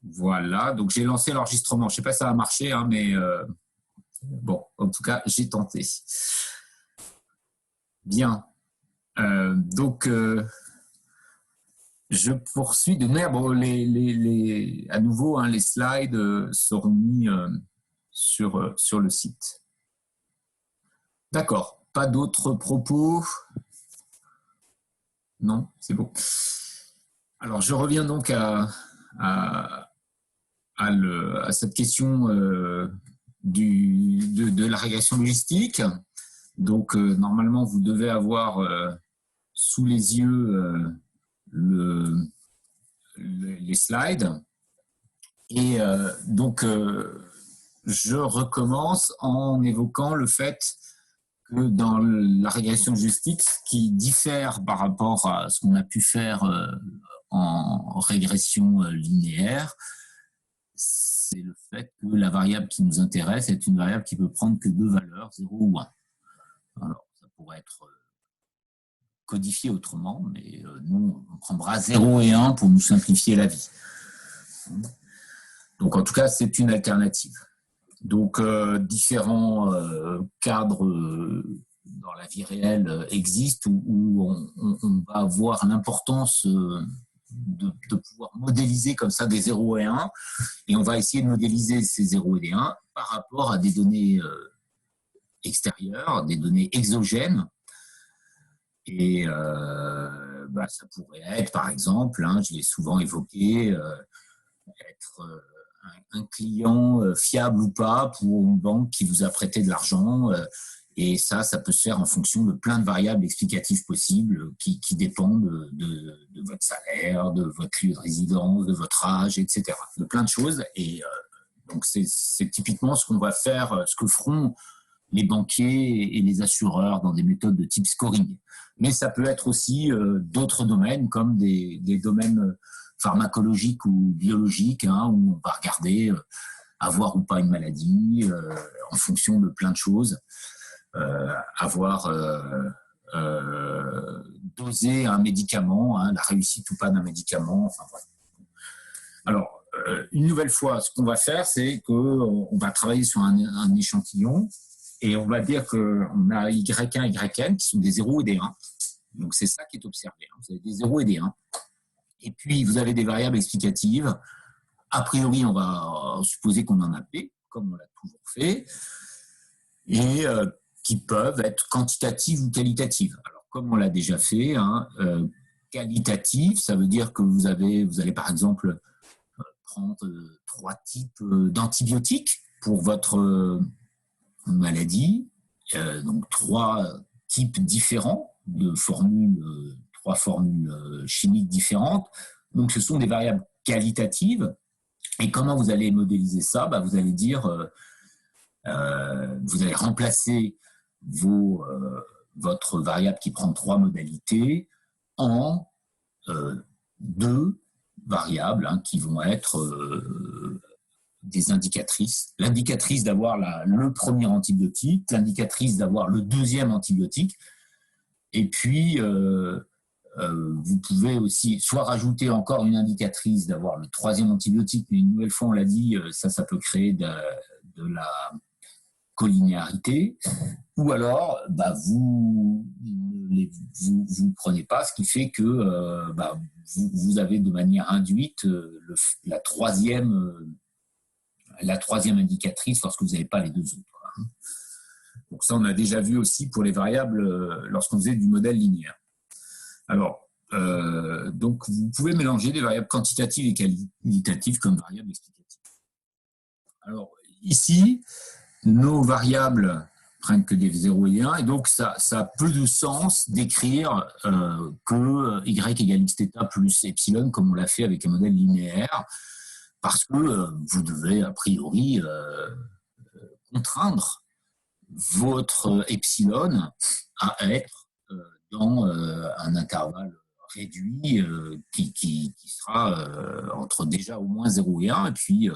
Voilà, donc j'ai lancé l'enregistrement. Je ne sais pas si ça a marché, hein, mais bon, en tout cas, j'ai tenté. Bien. Donc, je poursuis de manière. Bon, à nouveau, hein, les slides seront mis sur le site. D'accord. Pas d'autres propos? Non, c'est bon. Alors, je reviens donc à cette question de la régression logistique. Donc, normalement, vous devez avoir sous les yeux les slides. Et donc, je recommence en évoquant le fait que dans la régression logistique, ce qui diffère par rapport à ce qu'on a pu faire en régression linéaire, c'est le fait que la variable qui nous intéresse est une variable qui peut prendre que deux valeurs, 0 ou 1. Alors, ça pourrait être codifié autrement, mais nous, on prendra 0 et 1 pour nous simplifier la vie. Donc, en tout cas, c'est une alternative. Donc, différents cadres dans la vie réelle existent où on va avoir l'importance de pouvoir modéliser comme ça des 0 et 1, et on va essayer de modéliser ces 0 et des 1 par rapport à des données extérieures, des données exogènes. Et ça pourrait être, par exemple, hein, je l'ai souvent évoqué, être un client fiable ou pas pour une banque qui vous a prêté de l'argent. Et ça peut se faire en fonction de plein de variables explicatives possibles qui dépendent de votre salaire, de votre lieu de résidence, de votre âge, etc. De plein de choses. Et donc, c'est typiquement ce qu'on va faire, ce que feront les banquiers et les assureurs dans des méthodes de type scoring. Mais ça peut être aussi d'autres domaines, comme des domaines pharmacologiques ou biologiques, hein, où on va regarder avoir ou pas une maladie en fonction de plein de choses. Avoir dosé un médicament, hein, la réussite ou pas d'un médicament. Enfin, voilà. Alors, une nouvelle fois, ce qu'on va faire, c'est qu'on va travailler sur un échantillon et on va dire qu'on a Y1, YN qui sont des 0 et des 1. Donc, c'est ça qui est observé. Hein. Vous avez des 0 et des 1. Et puis, vous avez des variables explicatives. A priori, on va supposer qu'on en a P, comme on l'a toujours fait. Et qui peuvent être quantitatives ou qualitatives. Alors, comme on l'a déjà fait, hein, qualitative, ça veut dire que vous allez par exemple prendre 3 types d'antibiotiques pour votre maladie, donc 3 types différents de formules, 3 formules chimiques différentes. Donc, ce sont des variables qualitatives. Et comment vous allez modéliser ça? Vous allez dire, vous allez remplacer votre variable qui prend 3 modalités en 2 variables hein, qui vont être des indicatrices. L'indicatrice d'avoir le premier antibiotique, l'indicatrice d'avoir le deuxième antibiotique, et puis vous pouvez aussi soit rajouter encore une indicatrice d'avoir le troisième antibiotique, mais une nouvelle fois on l'a dit, ça peut créer de la collinéarité, ou alors vous ne prenez pas, ce qui fait que vous avez de manière induite la troisième indicatrice lorsque vous n'avez pas les deux autres. Donc ça, on a déjà vu aussi pour les variables lorsqu'on faisait du modèle linéaire. Alors, donc vous pouvez mélanger des variables quantitatives et qualitatives comme variables explicatives. Alors ici, nos variables prennent que des 0 et des 1, et donc ça a peu de sens d'écrire que y égale xθ plus epsilon, comme on l'a fait avec un modèle linéaire, parce que vous devez, a priori, contraindre votre epsilon à être dans un intervalle réduit qui sera entre déjà au moins 0 et 1, et puis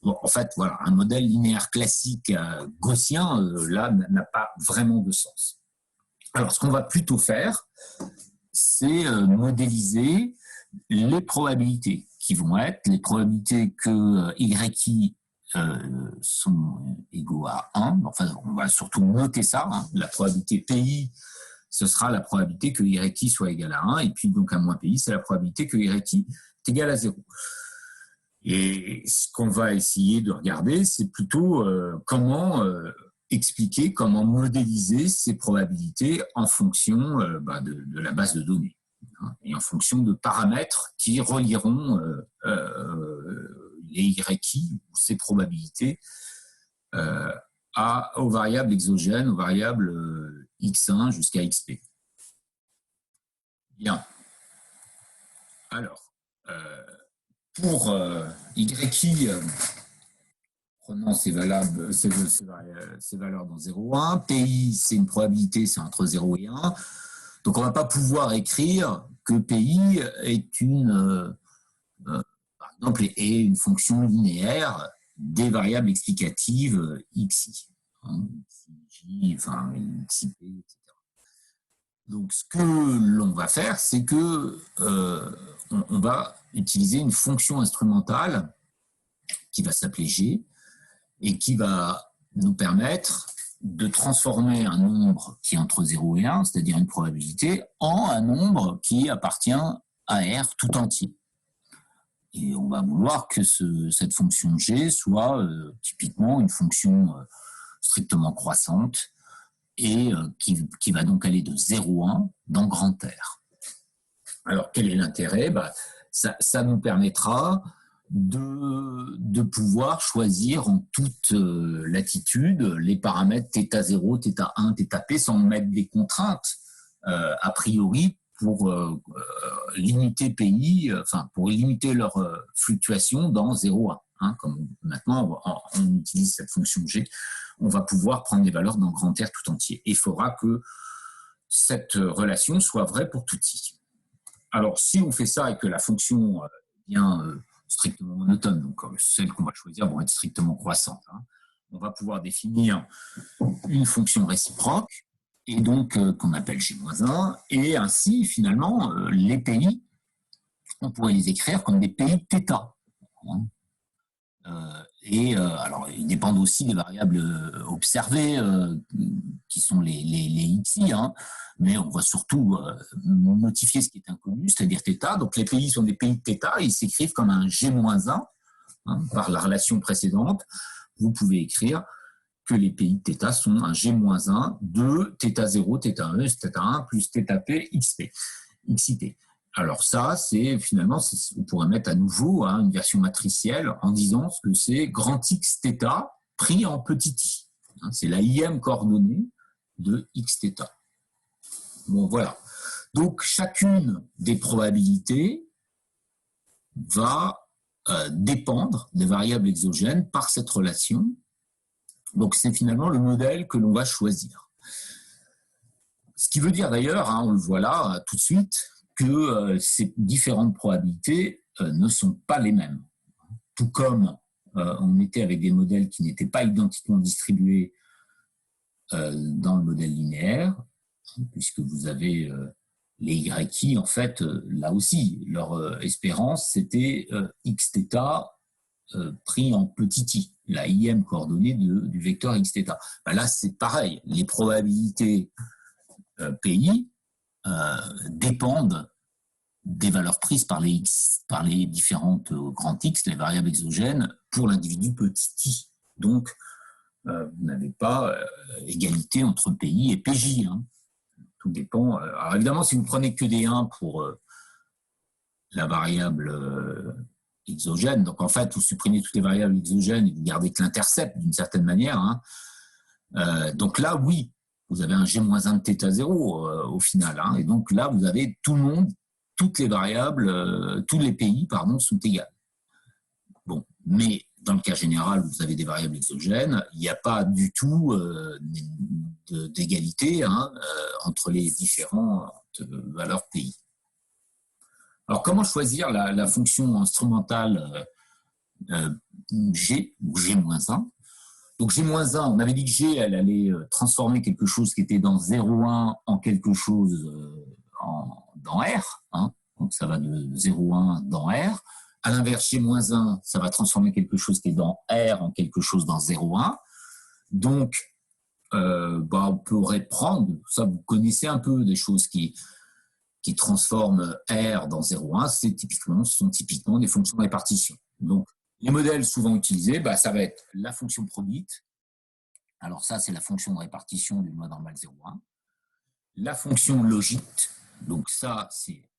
en fait, voilà, un modèle linéaire classique gaussien, là, n'a pas vraiment de sens. Alors, ce qu'on va plutôt faire, c'est modéliser les probabilités qui vont être, les probabilités que YI sont égaux à 1, enfin on va surtout noter ça, hein. La probabilité PI, ce sera la probabilité que YI soit égal à 1, et puis donc un moins PI, c'est la probabilité que YI est égal à 0. Et ce qu'on va essayer de regarder, c'est plutôt comment expliquer, comment modéliser ces probabilités en fonction de la base de données, hein, et en fonction de paramètres qui relieront les YI ou ces probabilités aux variables exogènes, aux variables x1 jusqu'à xp. Bien. Alors, pour YI, prenons ces valeurs dans 0, 1. PI, c'est une probabilité, c'est entre 0 et 1. Donc, on ne va pas pouvoir écrire que PI est par exemple, est une fonction linéaire des variables explicatives xi, hein, xj, enfin, xip, etc. Donc, ce que l'on va faire, c'est que on va utiliser une fonction instrumentale qui va s'appeler G et qui va nous permettre de transformer un nombre qui est entre 0 et 1, c'est-à-dire une probabilité, en un nombre qui appartient à R tout entier. Et on va vouloir que cette fonction G soit typiquement une fonction strictement croissante et qui va donc aller de 0 à 1 dans grand R. Alors, quel est l'intérêt ? Ça nous permettra de pouvoir choisir en toute latitude les paramètres θ0, θ1, θp sans mettre des contraintes a priori pour limiter PI, enfin pour limiter leur fluctuation dans 0, 1. Hein, comme maintenant on utilise cette fonction G, on va pouvoir prendre des valeurs dans grand R tout entier. Et il faudra que cette relation soit vraie pour tout i. Alors, si on fait ça et que la fonction est bien strictement monotone, donc celles qu'on va choisir vont être strictement croissantes, hein, on va pouvoir définir une fonction réciproque, et donc qu'on appelle G-1, et ainsi, finalement, les PI, on pourrait les écrire comme des PI θ. Hein. Alors, ils dépendent aussi des variables observées, qui sont les xi, hein, mais on va surtout notifier ce qui est inconnu, c'est-à-dire θ. Donc, les PI sont des PI θ, et ils s'écrivent comme un G-1, hein, par la relation précédente. Vous pouvez écrire que les PI θ sont un G-1 de θ0, θ1, θ1 plus θp, xip. Alors ça, c'est finalement, on pourrait mettre à nouveau une version matricielle en disant que c'est grand X θ pris en petit i. C'est la IM coordonnée de x θ. Bon, voilà. Donc, chacune des probabilités va dépendre des variables exogènes par cette relation. Donc, c'est finalement le modèle que l'on va choisir. Ce qui veut dire d'ailleurs, on le voit là tout de suite, que ces différentes probabilités ne sont pas les mêmes. Tout comme on était avec des modèles qui n'étaient pas identiquement distribués dans le modèle linéaire, puisque vous avez les YI, en fait, là aussi, leur espérance, c'était x θ pris en petit i, la IM coordonnée du vecteur x θ. Là, c'est pareil, les probabilités PI dépendent des valeurs prises par les différentes grands X, les variables exogènes, pour l'individu petit i. Donc, vous n'avez pas égalité entre PI et PJ. Hein. Tout dépend. Alors évidemment, si vous prenez que des 1 pour la variable exogène, donc en fait, vous supprimez toutes les variables exogènes et vous gardez que l'intercept d'une certaine manière. Hein. Donc là, oui, vous avez un G-1 de θ0 au final. Hein, et donc là, vous avez tout le monde, toutes les variables, tous les PI, pardon, sont égales. Bon, mais dans le cas général, vous avez des variables exogènes, il n'y a pas du tout d'égalité entre les différentes valeurs PI. Alors, comment choisir la fonction instrumentale G, ou G-1 ? Donc, G-1, on avait dit que G, elle allait transformer quelque chose qui était dans 0,1 en quelque chose dans R. Hein. Donc, ça va de 0,1 dans R. À l'inverse, chez moins 1, ça va transformer quelque chose qui est dans R en quelque chose dans 0,1. Donc, on pourrait prendre, ça vous connaissez un peu des choses qui transforment R dans 0,1, ce sont typiquement des fonctions de répartition. Donc, les modèles souvent utilisés, ça va être la fonction probit. Alors ça, c'est la fonction de répartition d'une loi normale 0,1. La fonction logit, donc ça, c'est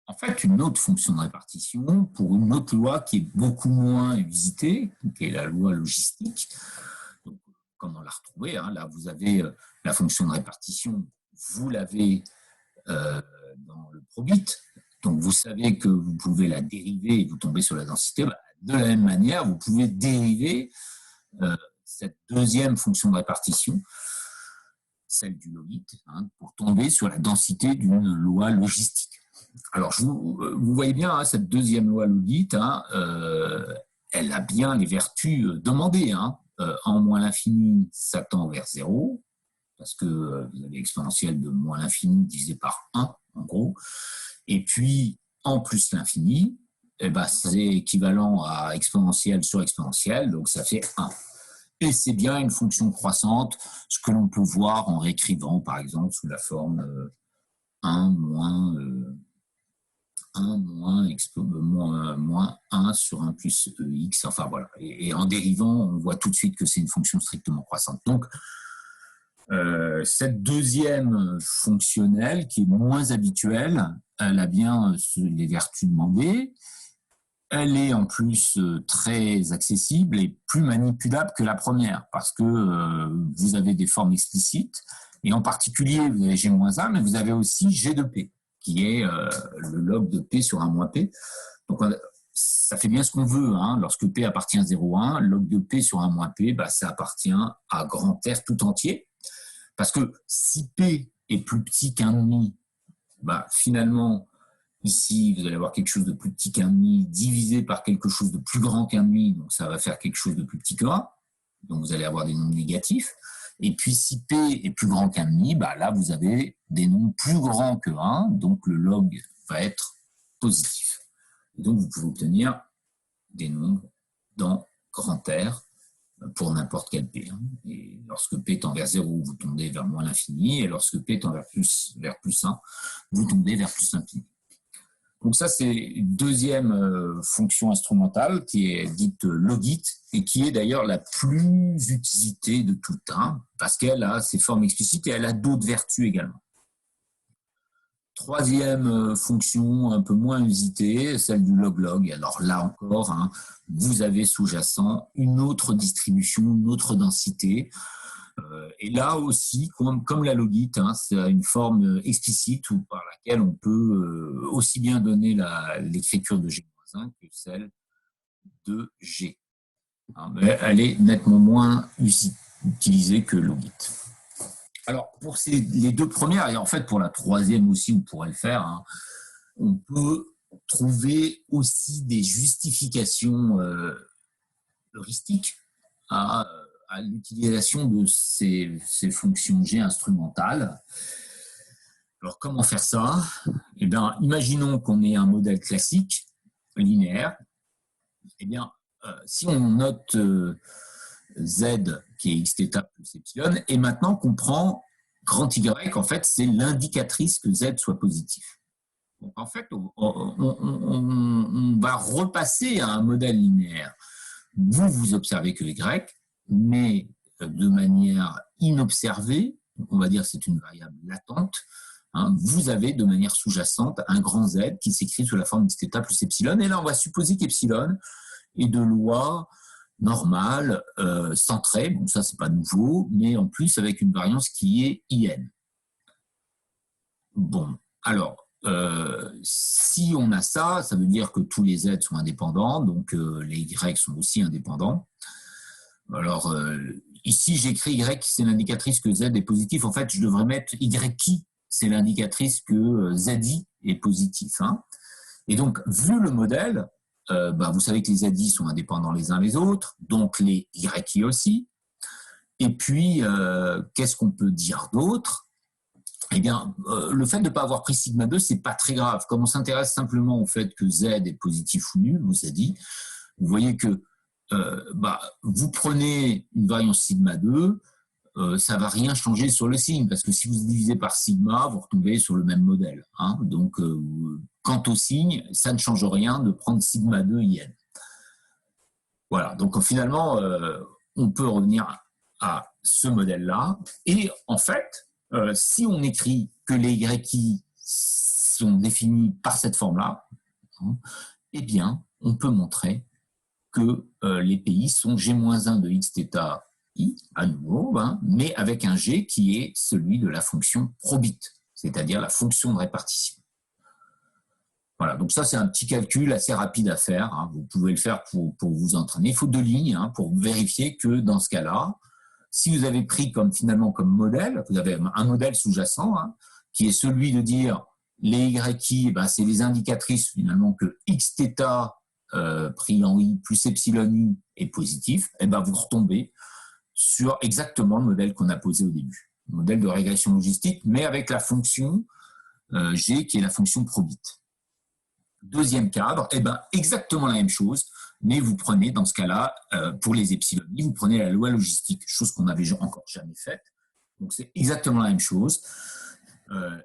en fait une autre fonction de répartition pour une autre loi qui est beaucoup moins usitée, qui est la loi logistique. Donc, comment la retrouver, hein, là, vous avez la fonction de répartition, vous l'avez dans le probit. Donc, vous savez que vous pouvez la dériver et vous tombez sur la densité. De la même manière, vous pouvez dériver cette deuxième fonction de répartition, celle du logit, hein, pour tomber sur la densité d'une loi logistique. Alors, vous voyez bien, hein, cette deuxième loi logit, hein, elle a bien les vertus demandées. Hein. En moins l'infini, ça tend vers 0, parce que vous avez l'exponentielle de moins l'infini divisé par 1, en gros. Et puis, en plus l'infini, c'est équivalent à exponentielle sur exponentielle, donc ça fait 1. Et c'est bien une fonction croissante, ce que l'on peut voir en réécrivant, par exemple, sous la forme 1 moins 1 sur 1 plus x, enfin voilà. Et en dérivant, on voit tout de suite que c'est une fonction strictement croissante. Donc, cette deuxième fonctionnelle, qui est moins habituelle, elle a bien les vertus demandées. Elle est en plus très accessible et plus manipulable que la première, parce que vous avez des formes explicites, et en particulier, vous avez G-1, mais vous avez aussi G de P, qui est le log de P sur 1 moins P. Donc, ça fait bien ce qu'on veut. Hein. Lorsque P appartient à 0,1, log de P sur 1 moins P, ça appartient à grand R tout entier. Parce que si P est plus petit qu'un demi, finalement, ici, vous allez avoir quelque chose de plus petit qu'un demi divisé par quelque chose de plus grand qu'un demi, donc ça va faire quelque chose de plus petit que 1. Donc vous allez avoir des nombres négatifs. Et puis si P est plus grand qu'un demi, là vous avez des nombres plus grands que 1, donc le log va être positif. Et donc vous pouvez obtenir des nombres dans grand R pour n'importe quel P. Et lorsque P tend vers 0, vous tombez vers moins l'infini, et lorsque P tend vers plus 1, vous tombez vers plus l'infini. Donc ça, c'est une deuxième fonction instrumentale qui est dite logit et qui est d'ailleurs la plus utilisée de tout temps parce qu'elle a ses formes explicites et elle a d'autres vertus également. Troisième fonction un peu moins usitée, celle du log-log. Alors là encore, vous avez sous-jacent une autre distribution, une autre densité. Et là aussi, comme la logit, c'est une forme explicite par laquelle on peut aussi bien donner l'écriture de G-1 que celle de G. Mais elle est nettement moins utilisée que logit. Alors, pour les deux premières, et en fait pour la troisième aussi, on pourrait le faire, on peut trouver aussi des justifications heuristiques à l'utilisation de ces fonctions G instrumentales. Alors, comment faire ça? Eh bien, imaginons qu'on ait un modèle classique, linéaire. Eh bien, si on note Z qui est xθ plus epsilon, et maintenant qu'on prend grand Y, en fait, c'est l'indicatrice que Z soit positif. Donc, en fait, on va repasser à un modèle linéaire. Vous observez que Y, mais de manière inobservée, donc on va dire que c'est une variable latente, vous avez de manière sous-jacente un grand Z qui s'écrit sous la forme d'θ plus epsilon, et là on va supposer qu'epsilon est de loi normale, centrée, bon ça c'est pas nouveau, mais en plus avec une variance qui est IN. Bon, alors, si on a ça, ça veut dire que tous les Z sont indépendants, donc les Y sont aussi indépendants. Alors, ici, j'écris Y, c'est l'indicatrice que Z est positif. En fait, je devrais mettre YI, c'est l'indicatrice que ZI est positif. Et donc, vu le modèle, vous savez que les ZI sont indépendants les uns les autres, donc les YI aussi. Et puis, qu'est-ce qu'on peut dire d'autre? eh bien, le fait de ne pas avoir pris sigma 2, c'est pas très grave. Comme on s'intéresse simplement au fait que Z est positif ou nul, vous a dit, vous voyez que vous prenez une variance sigma 2, ça ne va rien changer sur le signe, parce que si vous divisez par sigma, vous retombez sur le même modèle. Hein. Donc, quant au signe, ça ne change rien de prendre sigma 2 IN. Voilà, donc finalement, on peut revenir à ce modèle-là. Et en fait, si on écrit que les YI sont définis par cette forme-là, hein, eh bien, on peut montrer que les pays sont G-1 de xθ I, à nouveau, hein, mais avec un G qui est celui de la fonction probit, c'est-à-dire la fonction de répartition. Voilà, donc ça c'est un petit calcul assez rapide à faire, hein. Vous pouvez le faire pour vous entraîner. Il faut 2 lignes hein, pour vérifier que dans ce cas-là, si vous avez pris finalement comme modèle, vous avez un modèle sous-jacent hein, qui est celui de dire les YI, c'est les indicatrices finalement que xθ pris en I plus epsilon I est positif, vous retombez sur exactement le modèle qu'on a posé au début, le modèle de régression logistique, mais avec la fonction G qui est la fonction probit. Deuxième cadre, exactement la même chose, mais vous prenez dans ce cas-là, pour les epsilon I, vous prenez la loi logistique, chose qu'on n'avait encore jamais faite. Donc c'est exactement la même chose.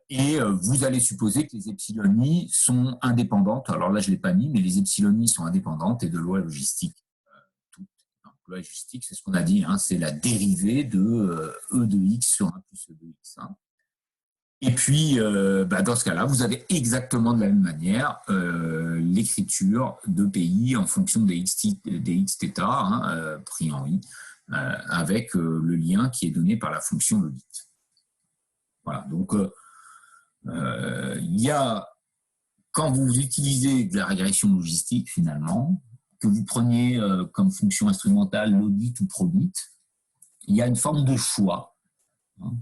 Et vous allez supposer que les epsilon I sont indépendantes. Alors là, je ne l'ai pas mis, mais les epsilon I sont indépendantes et de loi logistique. Loi logistique, c'est ce qu'on a dit, hein, c'est la dérivée de E de x sur 1 plus E de x. Hein. Et puis, dans ce cas-là, vous avez exactement de la même manière l'écriture de PI en fonction des xθ hein, pris en I, avec le lien qui est donné par la fonction logit. Voilà, donc il y a, quand vous utilisez de la régression logistique finalement, que vous preniez comme fonction instrumentale logit ou probit, il y a une forme de choix.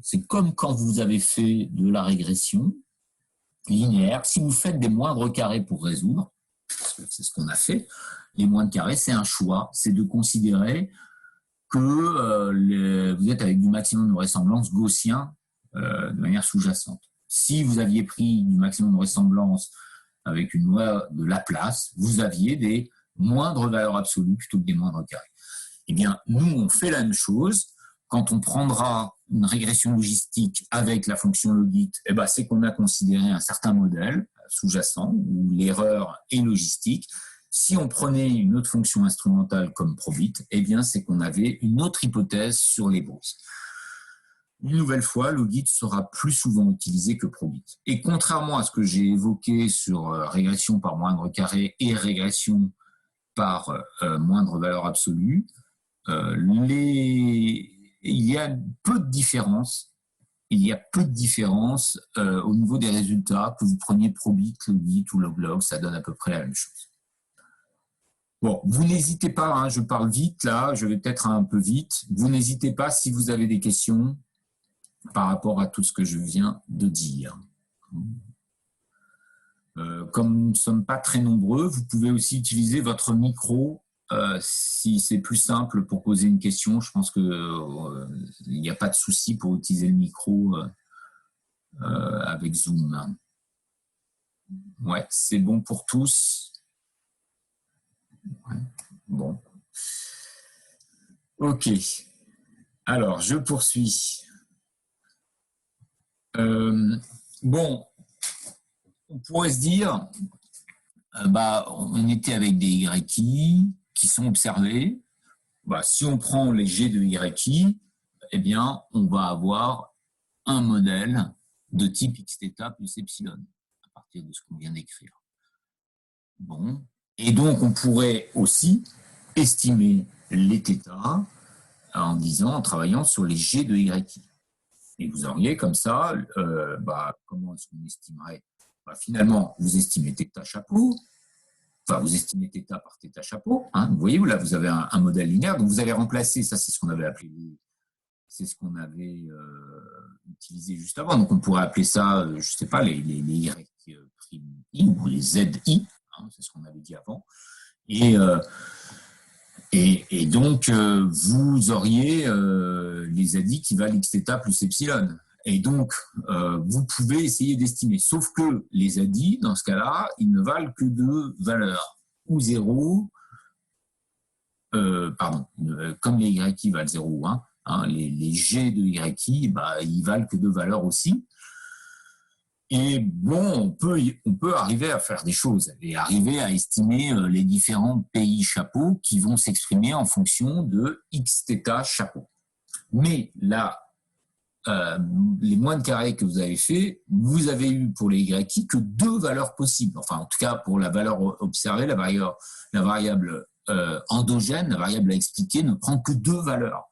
C'est comme quand vous avez fait de la régression linéaire. Si vous faites des moindres carrés pour résoudre, c'est ce qu'on a fait, les moindres carrés, c'est un choix. C'est de considérer que vous êtes avec du maximum de vraisemblance gaussien de manière sous-jacente. Si vous aviez pris du maximum de vraisemblance avec une loi de Laplace, vous aviez des moindres valeurs absolues plutôt que des moindres carrés. Eh bien, nous, on fait la même chose. Quand on prendra une régression logistique avec la fonction logit, c'est qu'on a considéré un certain modèle sous-jacent où l'erreur est logistique. Si on prenait une autre fonction instrumentale comme probit, c'est qu'on avait une autre hypothèse sur les brousses. Une nouvelle fois, logit sera plus souvent utilisé que probit. Et contrairement à ce que j'ai évoqué sur régression par moindre carré et régression par moindre valeur absolue, il y a peu de différence. Il y a peu de différence au niveau des résultats, que vous preniez probit, logit ou log-log, ça donne à peu près la même chose. Bon, vous n'hésitez pas, hein, je parle vite là, je vais peut-être un peu vite. Vous n'hésitez pas si vous avez des questions par rapport à tout ce que je viens de dire. Comme nous ne sommes pas très nombreux, vous pouvez aussi utiliser votre micro si c'est plus simple pour poser une question. Je pense qu'il n'y a pas de souci pour utiliser le micro avec Zoom. Ouais, c'est bon pour tous. Ouais, bon. Ok. Alors, je poursuis. Bon, on pourrait se dire, on était avec des YI qui sont observés. Si on prend les G de YI, on va avoir un modèle de type xθ plus epsilon, à partir de ce qu'on vient d'écrire. Bon. Et donc, on pourrait aussi estimer les θ en travaillant sur les G de YI. Et vous auriez comme ça, comment est-ce qu'on estimerait finalement, vous estimez θ chapeau, vous estimez θ par θ chapeau. Hein, vous voyez, là, vous avez un modèle linéaire. Donc, vous avez remplacé, ça, c'est ce qu'on avait appelé, c'est ce qu'on avait utilisé juste avant. Donc, on pourrait appeler ça, je ne sais pas, les Y' ou les ZI. Hein, c'est ce qu'on avait dit avant. Et donc, vous auriez les ZI qui valent xθ plus epsilon. Et donc, vous pouvez essayer d'estimer. Sauf que les ADI, dans ce cas-là, ils ne valent que deux valeurs, ou 0, comme les YI valent 0 ou 1, les G de YI, ils valent que deux valeurs aussi. Et bon, on peut arriver à faire des choses et arriver à estimer les différents pays chapeaux qui vont s'exprimer en fonction de Xθ chapeau. Mais là, les moins de carrés que vous avez fait, vous avez eu pour les YI que deux valeurs possibles. Enfin, en tout cas, pour la valeur observée, la variable endogène, la variable à expliquer, ne prend que deux valeurs.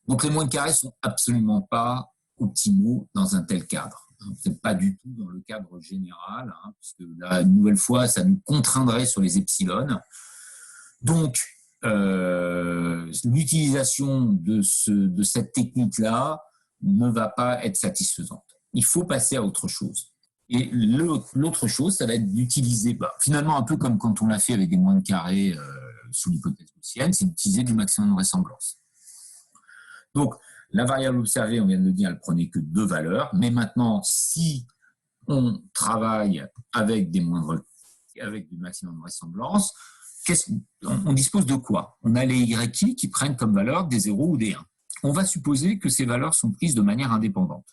Donc, les moins de carrés sont absolument pas optimaux dans un tel cadre. Ce n'est pas du tout dans le cadre général, puisque là, une nouvelle fois, ça nous contraindrait sur les epsilon. Donc, l'utilisation de cette technique-là ne va pas être satisfaisante. Il faut passer à autre chose. Et l'autre chose, ça va être d'utiliser, finalement un peu comme quand on l'a fait avec des moins de carrés sous l'hypothèse gaussienne, c'est d'utiliser du maximum de vraisemblance. Donc, la variable observée, on vient de le dire, elle prenait que deux valeurs. Mais maintenant, si on travaille avec du maximum de vraisemblance, on dispose de quoi? On a les YI qui prennent comme valeur des 0 ou des 1. On va supposer que ces valeurs sont prises de manière indépendante.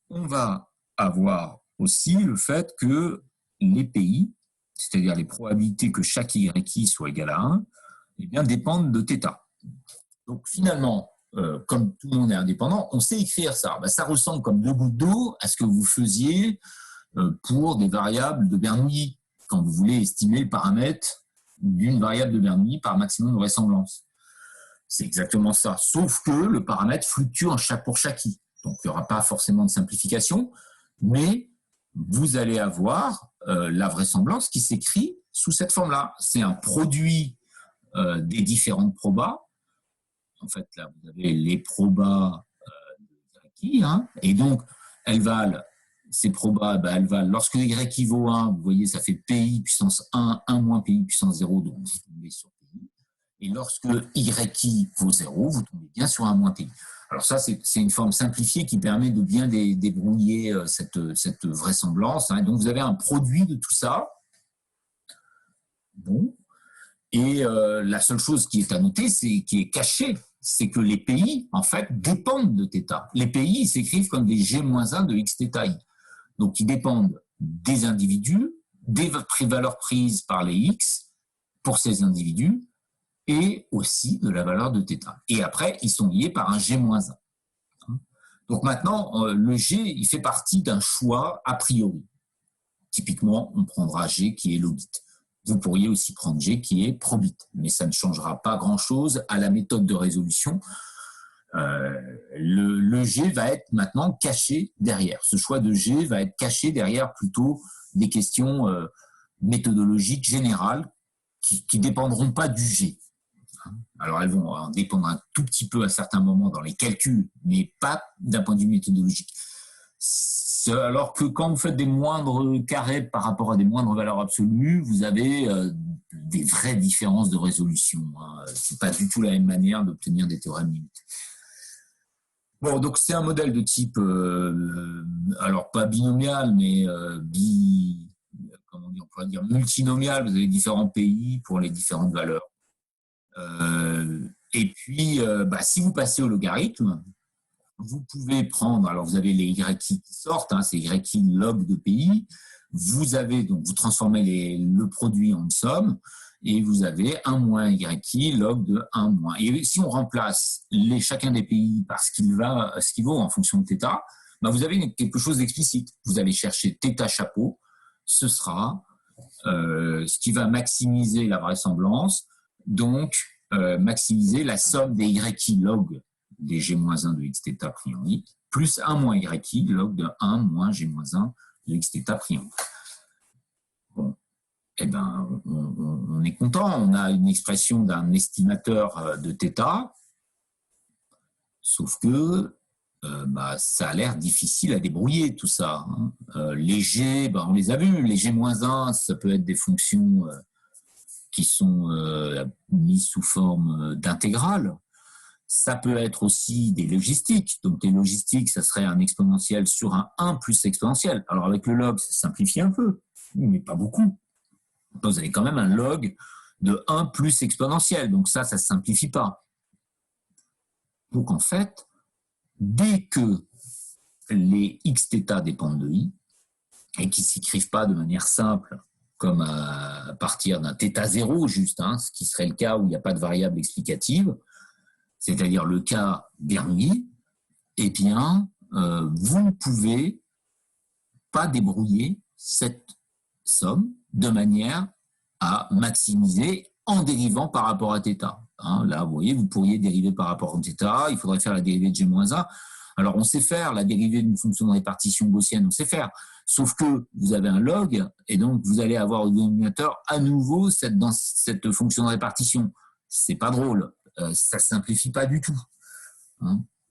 On va avoir aussi le fait que les pays, c'est-à-dire les probabilités que chaque YI soit égal à 1, eh bien, dépendent de θ. Donc finalement, comme tout le monde est indépendant, on sait écrire ça. Ça ressemble comme deux gouttes d'eau à ce que vous faisiez pour des variables de Bernoulli, quand vous voulez estimer le paramètre d'une variable de Bernoulli par maximum de vraisemblance. C'est exactement ça, sauf que le paramètre fluctue pour chaque i. Donc, il n'y aura pas forcément de simplification, mais vous allez avoir la vraisemblance qui s'écrit sous cette forme-là. C'est un produit des différentes probas. En fait, là, vous avez les probas de YI, et donc, elles valent, ces probas, elles valent, lorsque YI vaut 1, vous voyez, ça fait PI puissance 1, 1 moins PI puissance 0, donc vous tombez sur PI. Et lorsque YI vaut 0, vous tombez bien sur 1 moins PI. Alors ça, c'est une forme simplifiée qui permet de bien débrouiller cette vraisemblance. Et donc, vous avez un produit de tout ça. Bon. Et la seule chose qui est à noter, qui est cachée, c'est que les pays, en fait, dépendent de θ. Les pays s'écrivent comme des G-1 de Xθi. Donc, ils dépendent des individus, des valeurs prises par les X pour ces individus, et aussi de la valeur de θ. Et après, ils sont liés par un G-1. Donc maintenant, le G, il fait partie d'un choix a priori. Typiquement, on prendra G qui est logit. Vous pourriez aussi prendre G qui est probit, mais ça ne changera pas grand-chose à la méthode de résolution. Le G va être maintenant caché derrière. Ce choix de G va être caché derrière plutôt des questions méthodologiques générales qui ne dépendront pas du G. Alors, elles vont en dépendre un tout petit peu à certains moments dans les calculs, mais pas d'un point de vue méthodologique. Alors que quand vous faites des moindres carrés par rapport à des moindres valeurs absolues, vous avez des vraies différences de résolution. Ce n'est pas du tout la même manière d'obtenir des théorèmes limites. Bon, donc c'est un modèle de type, alors pas binomial, mais on pourrait dire multinomial. Vous avez différents pays pour les différentes valeurs. Et puis, si vous passez au logarithme, vous pouvez prendre, alors vous avez les YI qui sortent, c'est YI log de pays, vous transformez le produit en somme, et vous avez 1 moins YI log de 1 moins. Et si on remplace chacun des pays par ce qu'il vaut en fonction de θ, vous avez quelque chose d'explicite. Vous allez chercher θ chapeau, ce sera ce qui va maximiser la vraisemblance, donc maximiser la somme des YI log des G-1 de Xθ priori, plus 1 moins YI log de 1 moins G-1 de Xθ priori. Bon, on est content, on a une expression d'un estimateur de θ, sauf que ça a l'air difficile à débrouiller tout ça. Les G, on les a vus, les G-1, ça peut être des fonctions qui sont mises sous forme d'intégrales. Ça peut être aussi des logistiques. Donc, des logistiques, ça serait un exponentiel sur un 1 plus exponentiel. Alors, avec le log, ça simplifie un peu, mais pas beaucoup. Vous avez quand même un log de 1 plus exponentiel. Donc, ça ne se simplifie pas. Donc, en fait, dès que les xθ dépendent de i, et qui ne s'écrivent pas de manière simple, comme à partir d'un θ0 juste, ce qui serait le cas où il n'y a pas de variable explicative, c'est-à-dire le cas Bernoulli, eh bien, vous ne pouvez pas débrouiller cette somme de manière à maximiser en dérivant par rapport à θ. Là, vous voyez, vous pourriez dériver par rapport à θ, il faudrait faire la dérivée de g-1. Alors, on sait faire la dérivée d'une fonction de répartition gaussienne, on sait faire, sauf que vous avez un log, et donc vous allez avoir au dénominateur à nouveau dans cette fonction de répartition. C'est pas drôle, ça ne simplifie pas du tout.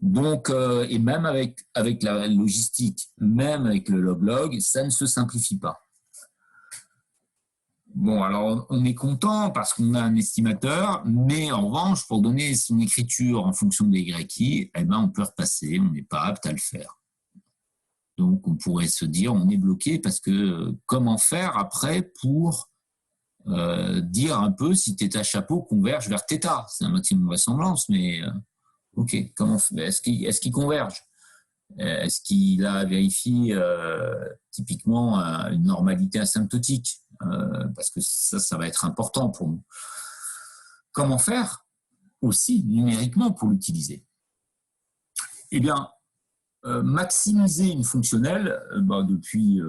Donc, et même avec la logistique, même avec le log-log, ça ne se simplifie pas. Bon, alors on est content parce qu'on a un estimateur, mais en revanche, pour donner son écriture en fonction des YI, eh ben, on peut repasser, on n'est pas apte à le faire. Donc, on pourrait se dire, on est bloqué parce que comment faire après pour dire un peu si θ chapeau converge vers θ? C'est un maximum de vraisemblance, mais ok, comment est-ce qu'il converge? Est-ce qu'il a vérifié typiquement une normalité asymptotique? Parce que ça va être important pour nous. Comment faire aussi numériquement pour l'utiliser? Eh bien, maximiser une fonctionnelle, depuis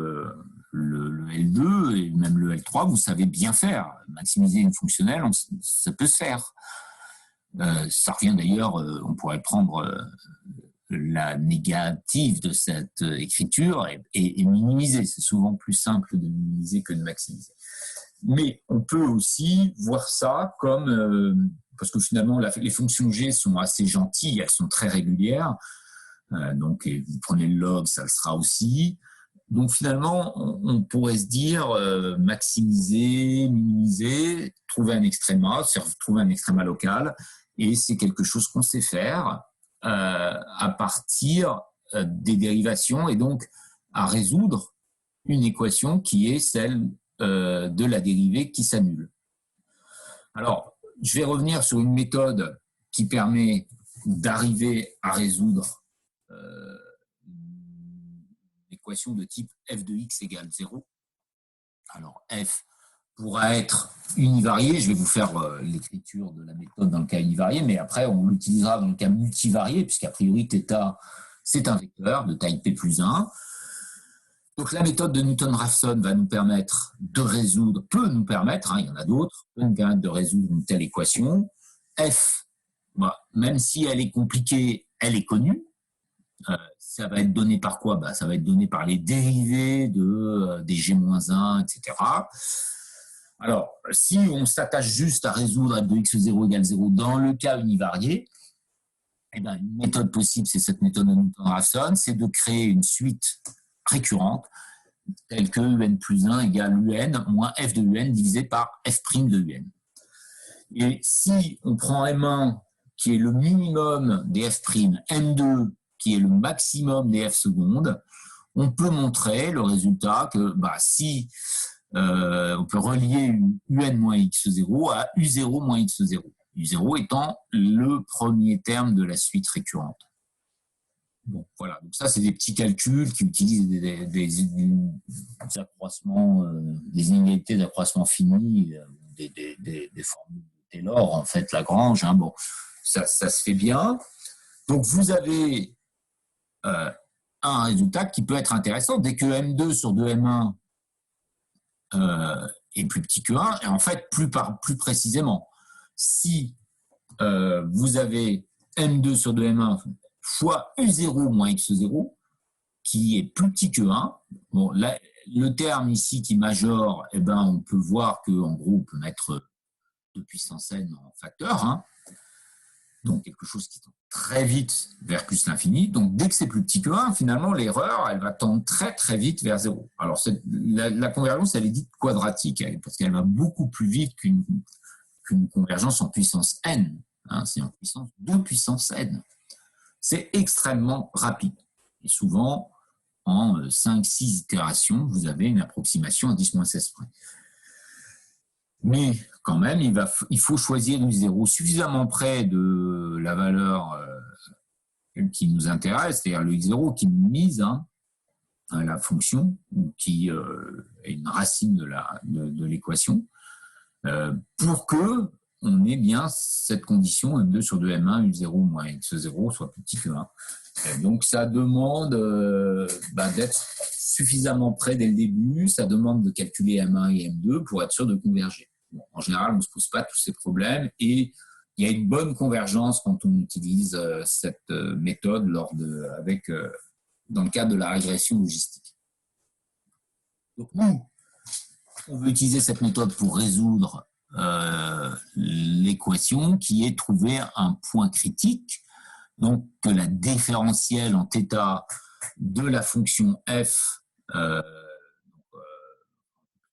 le L2 et même le L3, vous savez bien faire. Maximiser une fonctionnelle, ça peut se faire. Ça revient d'ailleurs, on pourrait prendre la négative de cette écriture et minimiser. C'est souvent plus simple de minimiser que de maximiser. Mais on peut aussi voir ça comme, parce que finalement les fonctions G sont assez gentilles, elles sont très régulières, donc vous prenez le log, ça le sera aussi. Donc finalement, on pourrait se dire maximiser, minimiser, trouver un extréma, trouver un extréma local, et c'est quelque chose qu'on sait faire à partir des dérivations et donc à résoudre une équation qui est celle de la dérivée qui s'annule. Alors, je vais revenir sur une méthode qui permet d'arriver à résoudre une équation de type f de x égale 0. Alors, f pourra être univarié. Je vais vous faire l'écriture de la méthode dans le cas univarié, mais après, on l'utilisera dans le cas multivarié, puisqu'a priori, θ, c'est un vecteur de taille p plus 1. Donc, la méthode de Newton-Raphson va nous permettre de résoudre, peut nous permettre, il y en a d'autres, peut nous permettre de résoudre une telle équation. F, même si elle est compliquée, elle est connue. Ça va être donné par quoi? Ça va être donné par les dérivés des G-1, etc. Alors, si on s'attache juste à résoudre f de x0 égale 0 dans le cas univarié, eh bien, une méthode possible, c'est cette méthode de Newton-Raphson, c'est de créer une suite récurrente telle que un plus 1 égale un moins f de un divisé par f' de un. Et si on prend M1 qui est le minimum des f', M2 qui est le maximum des f secondes, on peut montrer le résultat que si on peut relier un moins x0 à u0 moins x0. u0 étant le premier terme de la suite récurrente. Bon, voilà, donc ça c'est des petits calculs qui utilisent des accroissements, des inégalités d'accroissement fini, des formules de Taylor, en fait, Lagrange. Bon, ça se fait bien. Donc vous avez un résultat qui peut être intéressant dès que M2 sur 2M1 est plus petit que 1, et en fait plus précisément, si vous avez M2 sur 2M1 fois U0 moins X0, qui est plus petit que 1, bon, là, le terme ici qui majore, on peut voir qu'en gros, on peut mettre 2 puissance n en facteur, donc quelque chose qui tend très vite vers plus l'infini. Donc dès que c'est plus petit que 1, finalement, l'erreur, elle va tendre très très vite vers 0. Alors la convergence, elle est dite quadratique, parce qu'elle va beaucoup plus vite qu'une convergence en puissance n. Hein, c'est en puissance 2 puissance n. C'est extrêmement rapide. Et souvent, en 5-6 itérations, vous avez une approximation à 10-16 près. Mais quand même, il faut choisir U0 suffisamment près de la valeur qui nous intéresse, c'est-à-dire le U0 qui minimise la fonction, ou qui est une racine de l'équation, pour que on ait bien cette condition M2 sur 2M1, U0 moins X0 soit plus petit que 1. Donc ça demande d'être suffisamment près dès le début, ça demande de calculer M1 et M2 pour être sûr de converger. Bon, en général, on ne se pose pas tous ces problèmes et il y a une bonne convergence quand on utilise cette méthode dans le cadre de la régression logistique. Donc nous, on veut utiliser cette méthode pour résoudre l'équation qui est trouver un point critique, donc que la différentielle en θ de la fonction f,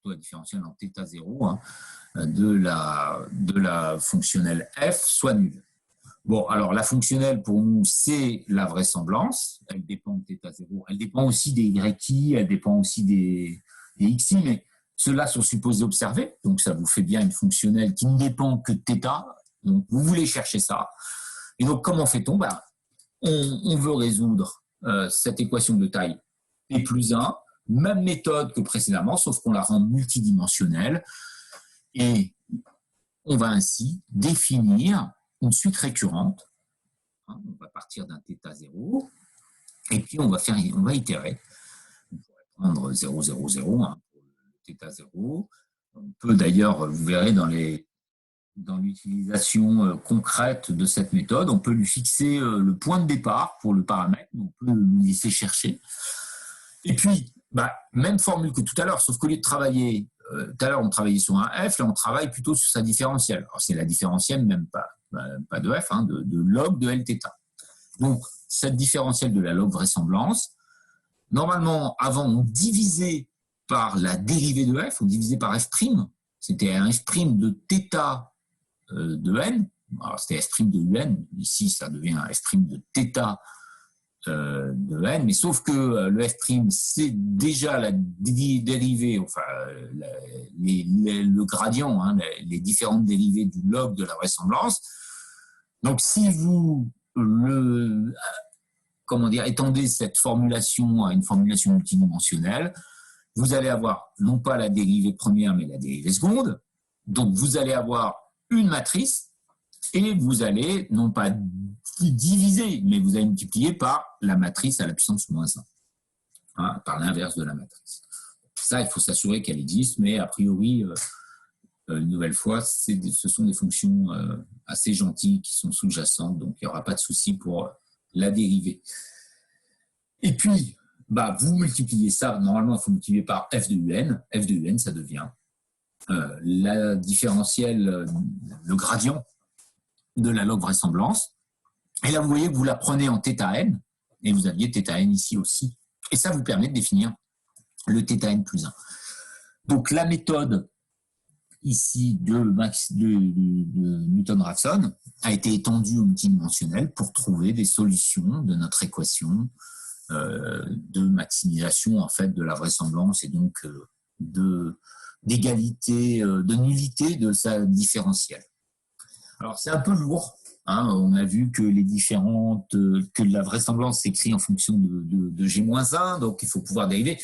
plutôt la différentielle en θ0, de la fonctionnelle f soit nulle. Bon, alors la fonctionnelle pour nous, c'est la vraisemblance, elle dépend de θ0, elle dépend aussi des yi, elle dépend aussi des xi, mais ceux-là sont supposés observer, donc ça vous fait bien une fonctionnelle qui ne dépend que de θ, donc vous voulez chercher ça. Et donc comment fait-on? On veut résoudre cette équation de taille P plus 1, même méthode que précédemment, sauf qu'on la rend multidimensionnelle, et on va ainsi définir une suite récurrente. On va partir d'un θ0, et puis on va itérer. On pourrait prendre 0, 0, 0, pour le θ0. On peut d'ailleurs, vous verrez dans l'utilisation concrète de cette méthode, on peut lui fixer le point de départ pour le paramètre, on peut lui laisser chercher. Et puis, même formule que tout à l'heure, sauf qu'au lieu de travailler, tout à l'heure on travaillait sur un f, là on travaille plutôt sur sa différentielle. Alors c'est la différentielle, même pas de f, de log de Lθ. Donc cette différentielle de la log vraisemblance, normalement avant on divisait par la dérivée de f, on divisait par f', c'était un f' de θ de n, alors c'était f' de un, ici ça devient un f' de θ de n, mais sauf que le f' c'est déjà la dérivée, enfin le gradient, les différentes dérivées du log de la vraisemblance. Donc si vous étendez cette formulation à une formulation multidimensionnelle, vous allez avoir non pas la dérivée première mais la dérivée seconde, donc vous allez avoir une matrice et vous allez non pas diviser, mais vous allez multiplier par la matrice à la puissance moins 1, par l'inverse de la matrice. Ça, il faut s'assurer qu'elle existe, mais a priori, une nouvelle fois, ce sont des fonctions assez gentilles qui sont sous-jacentes, donc il n'y aura pas de souci pour la dérivée. Et puis, vous multipliez ça, normalement, il faut multiplier par f de un. F de un, ça devient la différentielle, le gradient de la log vraisemblance. Et là, vous voyez que vous la prenez en θn, et vous aviez θn ici aussi. Et ça vous permet de définir le θn plus 1. Donc, la méthode ici de Newton-Raphson a été étendue au multidimensionnel pour trouver des solutions de notre équation de maximisation en fait de la vraisemblance et donc d'égalité, de nullité de sa différentielle. Alors c'est un peu lourd, on a vu que que la vraisemblance s'écrit en fonction de G-1, donc il faut pouvoir dériver.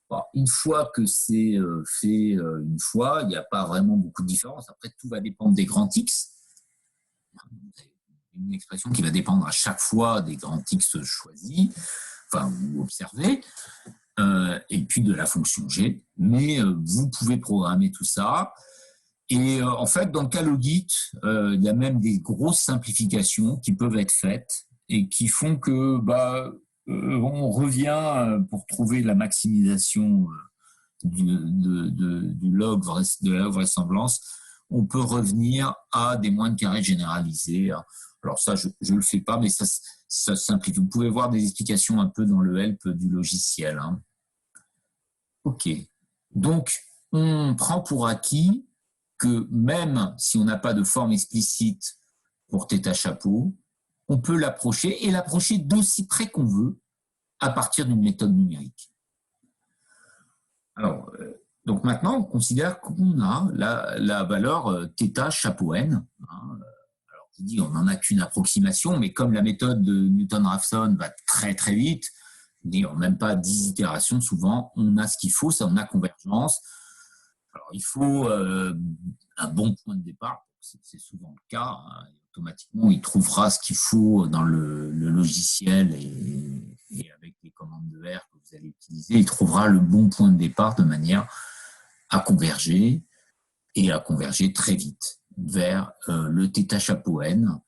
Bon, une fois que c'est fait une fois, il n'y a pas vraiment beaucoup de différence. Après, tout va dépendre des grands X. Une expression qui va dépendre à chaque fois des grands X choisis, ou observés, et puis de la fonction G. Mais vous pouvez programmer tout ça. Et en fait, dans le cas logit, il y a même des grosses simplifications qui peuvent être faites et qui font que on revient pour trouver la maximisation du log de la vraisemblance. On peut revenir à des moines carrés généralisés. Alors ça, je ne le fais pas, mais ça simplifie. Vous pouvez voir des explications un peu dans le help du logiciel. OK. Donc, on prend pour acquis que même si on n'a pas de forme explicite pour θ chapeau, on peut l'approcher et l'approcher d'aussi près qu'on veut à partir d'une méthode numérique. Alors, donc maintenant, on considère qu'on a la valeur θ chapeau n. Alors, je dis, on n'en a qu'une approximation, mais comme la méthode de Newton-Raphson va très très vite, en même pas 10 itérations, souvent, on a ce qu'il faut, ça, on a convergence. Alors, il faut un bon point de départ, c'est souvent le cas. Automatiquement, il trouvera ce qu'il faut dans le logiciel et avec les commandes de R que vous allez utiliser, il trouvera le bon point de départ de manière à converger et à converger très vite vers le θ chapeau n.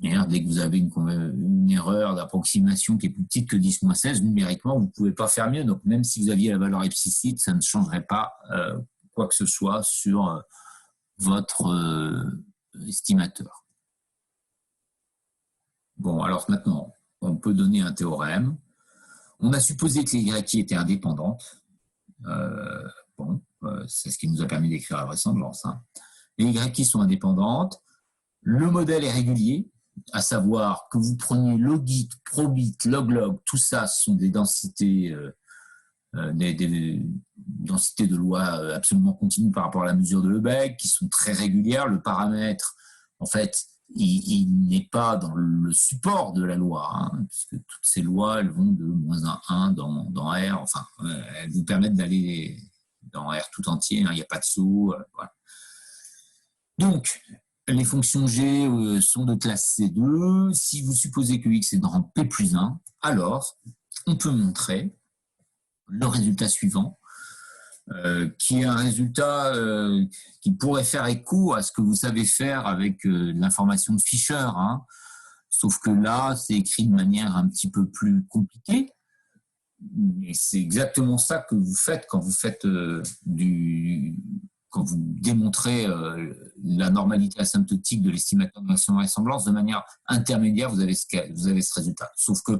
Dès que vous avez une erreur d'approximation qui est plus petite que 10-16, numériquement, vous ne pouvez pas faire mieux. Donc, même si vous aviez la valeur implicite, ça ne changerait pas quoi que ce soit sur votre estimateur. Bon, alors maintenant, on peut donner un théorème. On a supposé que les Y étaient indépendantes. C'est ce qui nous a permis d'écrire la vraisemblance. Les Y sont indépendantes. Le modèle est régulier, à savoir que vous preniez logit, probit, log-log, tout ça sont des densités, des densités de loi absolument continues par rapport à la mesure de Lebesgue, qui sont très régulières. Le paramètre, en fait, il n'est pas dans le support de la loi, puisque toutes ces lois, elles vont de -1 à 1 dans R, enfin, elles vous permettent d'aller dans R tout entier, il n'y a pas de saut. Voilà. Donc, les fonctions G sont de classe C2. Si vous supposez que X est dans P plus 1, alors on peut montrer le résultat suivant, qui est un résultat qui pourrait faire écho à ce que vous savez faire avec l'information de Fisher. Sauf que là, c'est écrit de manière un petit peu plus compliquée. Et c'est exactement ça que vous faites quand vous faites quand vous démontrez la normalité asymptotique de l'estimateur de maximum vraisemblance de manière intermédiaire, vous avez ce résultat. Sauf que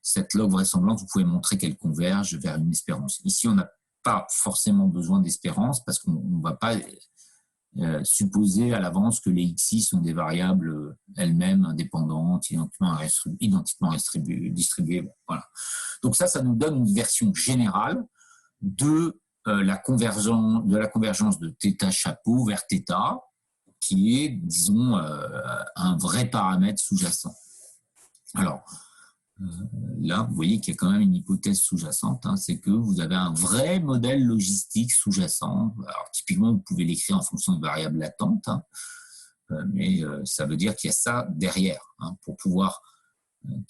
cette log vraisemblance, vous pouvez montrer qu'elle converge vers une espérance. Ici, on n'a pas forcément besoin d'espérance parce qu'on ne va pas supposer à l'avance que les xi sont des variables elles-mêmes indépendantes, identiquement distribuées. Voilà. Donc ça nous donne une version générale de la convergence de θ chapeau vers θ, qui est, disons, un vrai paramètre sous-jacent. Alors, là, vous voyez qu'il y a quand même une hypothèse sous-jacente, c'est que vous avez un vrai modèle logistique sous-jacent. Alors, typiquement, vous pouvez l'écrire en fonction de variables latentes, mais ça veut dire qu'il y a ça derrière, pour pouvoir...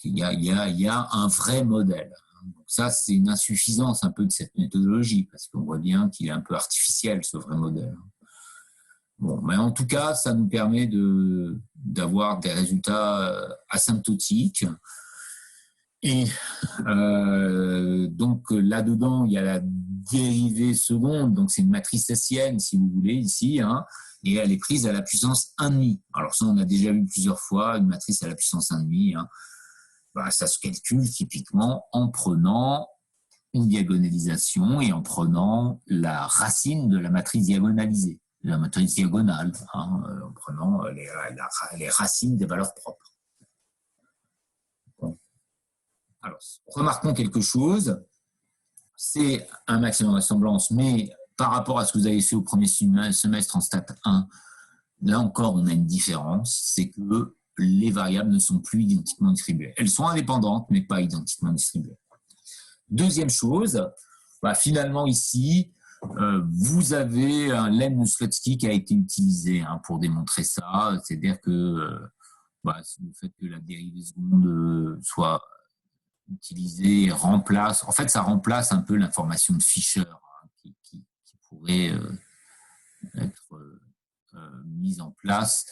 Il y a un vrai modèle. Donc ça, c'est une insuffisance un peu de cette méthodologie, parce qu'on voit bien qu'il est un peu artificiel, ce vrai modèle. Bon, mais en tout cas, ça nous permet d'avoir des résultats asymptotiques. Et donc là-dedans, il y a la dérivée seconde, donc c'est une matrice hessienne, si vous voulez, ici, et elle est prise à la puissance 1,5. Alors ça, on a déjà vu plusieurs fois, une matrice à la puissance 1,5. Ça se calcule typiquement en prenant une diagonalisation et en prenant la racine de la matrice diagonalisée, la matrice diagonale, en prenant les racines des valeurs propres. Bon. Alors, remarquons quelque chose, c'est un maximum vraisemblance, mais par rapport à ce que vous avez fait au premier semestre en stat 1, là encore, on a une différence, c'est que les variables ne sont plus identiquement distribuées. Elles sont indépendantes, mais pas identiquement distribuées. Deuxième chose, finalement ici, vous avez un lemme Slutsky qui a été utilisé pour démontrer ça, c'est-à-dire que le fait que la dérivée seconde soit utilisée remplace, en fait ça remplace un peu l'information de Fisher qui pourrait être mise en place.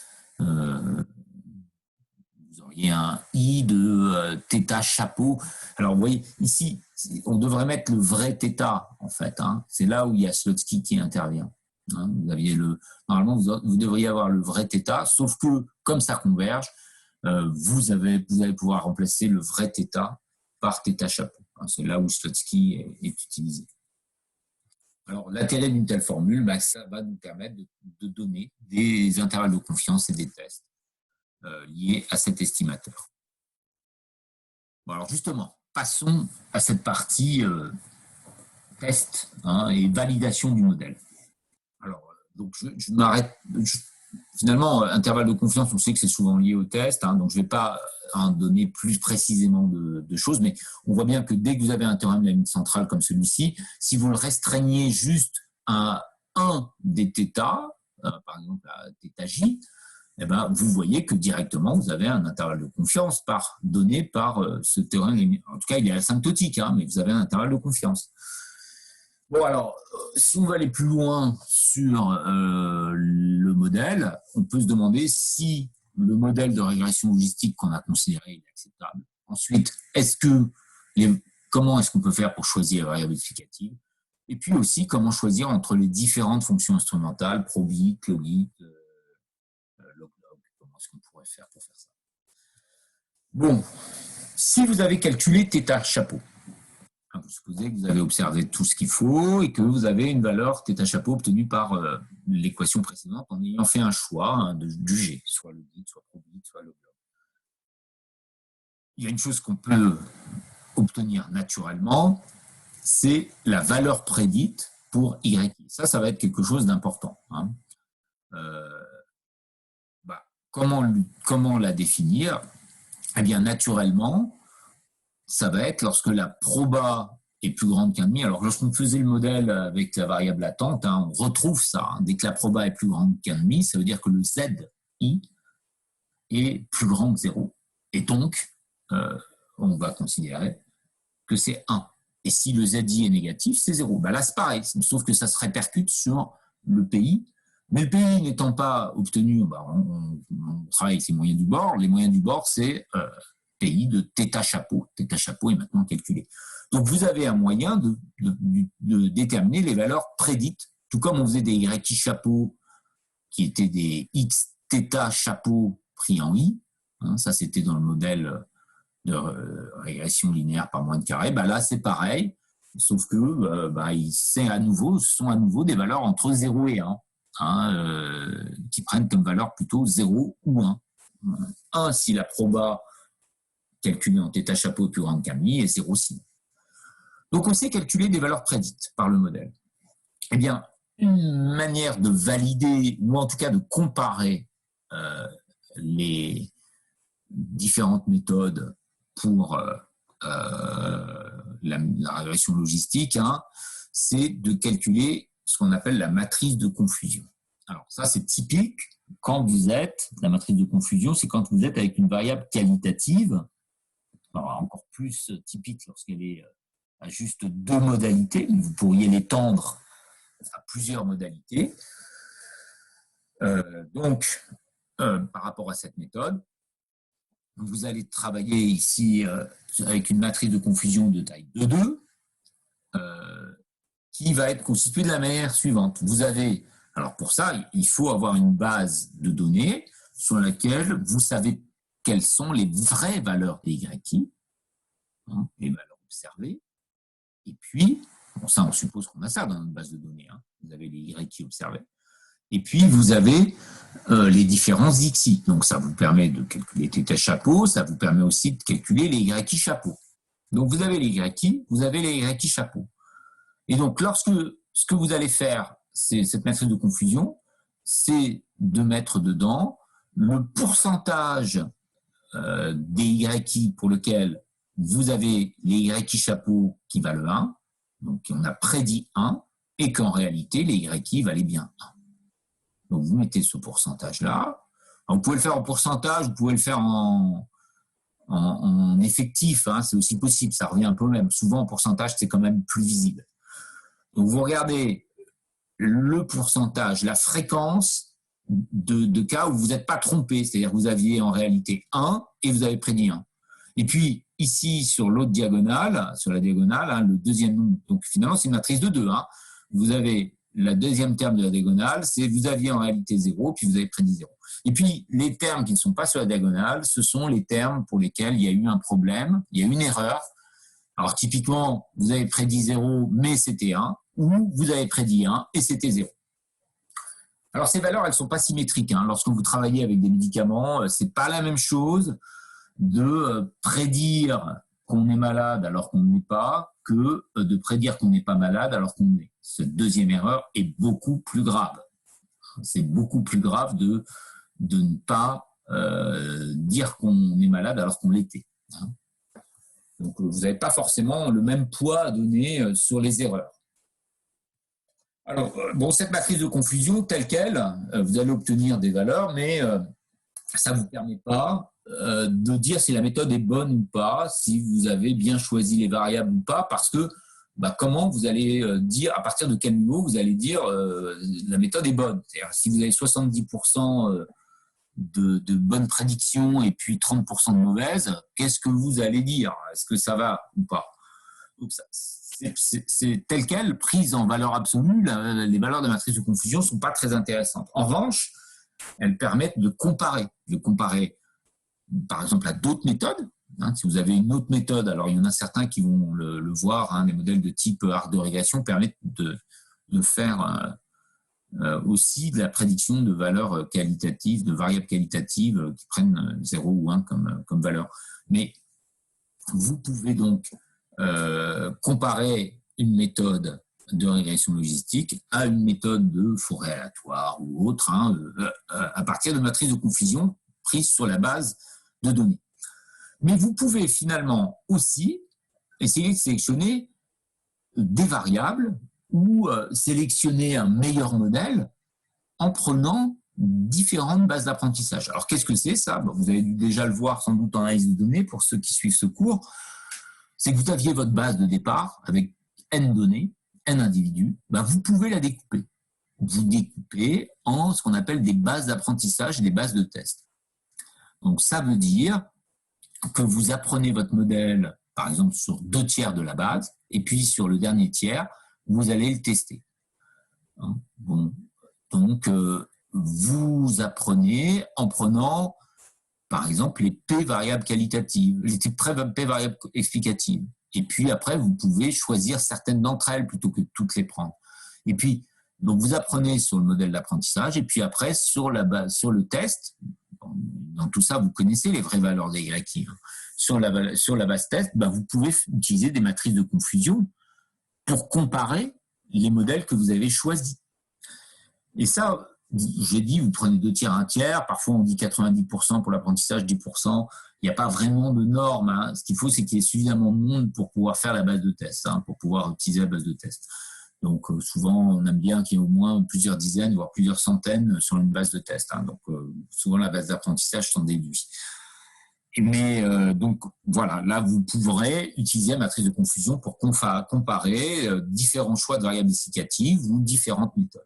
Vous auriez un I de θ chapeau. Alors, vous voyez, ici, on devrait mettre le vrai θ, en fait. C'est là où il y a Slutsky qui intervient. Normalement, vous devriez avoir le vrai θ, sauf que, comme ça converge, vous allez pouvoir remplacer le vrai θ par θ chapeau. C'est là où Slutsky est utilisé. Alors, l'intérêt d'une telle formule, ça va nous permettre de donner des intervalles de confiance et des tests liés à cet estimateur. Bon, alors justement, passons à cette partie test et validation du modèle. Alors, donc je m'arrête. Finalement, intervalle de confiance, on sait que c'est souvent lié au test, donc je ne vais pas en donner plus précisément de choses, mais on voit bien que dès que vous avez un théorème de la limite centrale comme celui-ci, si vous le restreignez juste à un des θ, par exemple à θj, eh ben, vous voyez que directement, vous avez un intervalle de confiance donné par ce théorème. En tout cas, il est asymptotique, mais vous avez un intervalle de confiance. Bon, alors, si on veut aller plus loin sur le modèle, on peut se demander si le modèle de régression logistique qu'on a considéré est acceptable. Ensuite, comment est-ce qu'on peut faire pour choisir la variable explicative? Et puis aussi, comment choisir entre les différentes fonctions instrumentales, probit, logit, log-log. Comment est-ce qu'on pourrait faire pour faire ça? Bon, si vous avez calculé θ chapeau, vous supposez que vous avez observé tout ce qu'il faut et que vous avez une valeur θ chapeau obtenue par l'équation précédente en ayant fait un choix du G, soit logit, soit probit, soit log-log. Il y a une chose qu'on peut obtenir naturellement, c'est la valeur prédite pour Y. Ça va être quelque chose d'important. Comment la définir? Eh bien, naturellement, ça va être lorsque la proba est plus grande qu'un demi. Alors, lorsqu'on faisait le modèle avec la variable latente, on retrouve ça. Dès que la proba est plus grande qu'un demi, ça veut dire que le ZI est plus grand que 0. Et donc, on va considérer que c'est 1. Et si le ZI est négatif, c'est 0. Là, c'est pareil, sauf que ça se répercute sur le PI. Mais le PI n'étant pas obtenu, on travaille avec les moyens du bord. Les moyens du bord, c'est PI de θ chapeau. θ chapeau est maintenant calculé. Donc, vous avez un moyen de déterminer les valeurs prédites, tout comme on faisait des YI chapeau qui étaient des X θ chapeau pris en I. Ça, c'était dans le modèle de régression linéaire par moins de carré. Là, c'est pareil, sauf que ce sont à nouveau des valeurs entre 0 et 1. Qui prennent comme valeur plutôt 0 ou 1. 1 si la proba calculée en θ chapeau est plus grande qu'un demi et 0 si. Donc on sait calculer des valeurs prédites par le modèle. Eh bien, une manière de valider, ou en tout cas de comparer les différentes méthodes pour la régression logistique, c'est de calculer ce qu'on appelle la matrice de confusion. Alors ça, c'est typique quand vous êtes, la matrice de confusion, c'est quand vous êtes avec une variable qualitative, alors encore plus typique lorsqu'elle est à juste 2 modalités, mais vous pourriez l'étendre à plusieurs modalités. Par rapport à cette méthode, vous allez travailler ici avec une matrice de confusion de taille 2,2, qui va être constituée de la manière suivante. Vous avez, alors pour ça, il faut avoir une base de données sur laquelle vous savez quelles sont les vraies valeurs des YI, les valeurs observées. Et puis, ça, on suppose qu'on a ça dans notre base de données. Vous avez les YI observés. Et puis, vous avez les différents XI. Donc, ça vous permet de calculer θ chapeau, ça vous permet aussi de calculer les YI chapeau. Donc, vous avez les YI, vous avez les YI chapeau. Et donc, ce que vous allez faire, c'est cette matrice de confusion, c'est de mettre dedans le pourcentage des YI pour lequel vous avez les YI chapeau qui valent 1, donc on a prédit 1, et qu'en réalité, les YI valaient bien 1. Donc, vous mettez ce pourcentage-là. Alors, vous pouvez le faire en pourcentage, vous pouvez le faire en effectif, c'est aussi possible, ça revient un peu même. Souvent, en pourcentage, c'est quand même plus visible. Donc, vous regardez le pourcentage, la fréquence de cas où vous n'êtes pas trompé, c'est-à-dire que vous aviez en réalité 1 et vous avez prédit 1. Et puis, ici, sur l'autre diagonale, sur la diagonale, le deuxième nombre, donc finalement, c'est une matrice de 2. Vous avez la deuxième terme de la diagonale, c'est vous aviez en réalité 0, puis vous avez prédit 0. Et puis, les termes qui ne sont pas sur la diagonale, ce sont les termes pour lesquels il y a eu un problème, il y a eu une erreur. Alors, typiquement, vous avez prédit 0, mais c'était 1. ou vous avez prédit 1 et c'était 0. Alors, ces valeurs, elles ne sont pas symétriques. Lorsque vous travaillez avec des médicaments, ce n'est pas la même chose de prédire qu'on est malade alors qu'on n'est pas que de prédire qu'on n'est pas malade alors qu'on est. Cette deuxième erreur est beaucoup plus grave. C'est beaucoup plus grave de ne pas dire qu'on est malade alors qu'on l'était. Donc, vous n'avez pas forcément le même poids à donner sur les erreurs. Alors, bon, cette matrice de confusion, telle qu'elle, vous allez obtenir des valeurs, mais ça ne vous permet pas de dire si la méthode est bonne ou pas, si vous avez bien choisi les variables ou pas, parce que comment vous allez dire, à partir de quel niveau vous allez dire la méthode est bonne. C'est-à-dire, si vous avez 70% de bonnes prédictions et puis 30% de mauvaises, qu'est-ce que vous allez dire? Est-ce que ça va ou pas? Donc, c'est tel quel, prise en valeur absolue, les valeurs de matrice de confusion ne sont pas très intéressantes. En revanche, elles permettent de comparer par exemple à d'autres méthodes. Si vous avez une autre méthode, alors il y en a certains qui vont le voir, les modèles de type arc de régression permettent de faire aussi de la prédiction de valeurs qualitatives, de variables qualitatives qui prennent 0 ou 1 comme valeur. Mais vous pouvez donc comparer une méthode de régression logistique à une méthode de forêt aléatoire ou autre, à partir de matrices de confusion prises sur la base de données. Mais vous pouvez finalement aussi essayer de sélectionner des variables ou sélectionner un meilleur modèle en prenant différentes bases d'apprentissage. Alors, qu'est-ce que c'est ça? Vous avez dû déjà le voir sans doute en analyse de données pour ceux qui suivent ce cours. C'est que vous aviez votre base de départ avec N données, N individus, vous pouvez la découper. Vous découpez en ce qu'on appelle des bases d'apprentissage et des bases de test. Donc, ça veut dire que vous apprenez votre modèle, par exemple, sur 2 tiers de la base, et puis sur le dernier tiers, vous allez le tester. Bon. Donc, vous apprenez en prenant, par exemple, les P variables qualitatives, les P variables explicatives. Et puis après, vous pouvez choisir certaines d'entre elles plutôt que toutes les prendre. Et puis, donc vous apprenez sur le modèle d'apprentissage, et puis après, sur le test, dans tout ça, vous connaissez les vraies valeurs des Y. Sur la base test, vous pouvez utiliser des matrices de confusion pour comparer les modèles que vous avez choisis. Et ça, j'ai dit, vous prenez 2 tiers, 1 tiers, parfois on dit 90% pour l'apprentissage, 10%. Il n'y a pas vraiment de norme. Ce qu'il faut, c'est qu'il y ait suffisamment de monde pour pouvoir faire la base de test, pour pouvoir utiliser la base de test. Donc, souvent, on aime bien qu'il y ait au moins plusieurs dizaines, voire plusieurs centaines sur une base de test. Donc, souvent, la base d'apprentissage s'en déduit. Mais donc, voilà, là, vous pourrez utiliser la matrice de confusion pour comparer différents choix de variables explicatives ou différentes méthodes.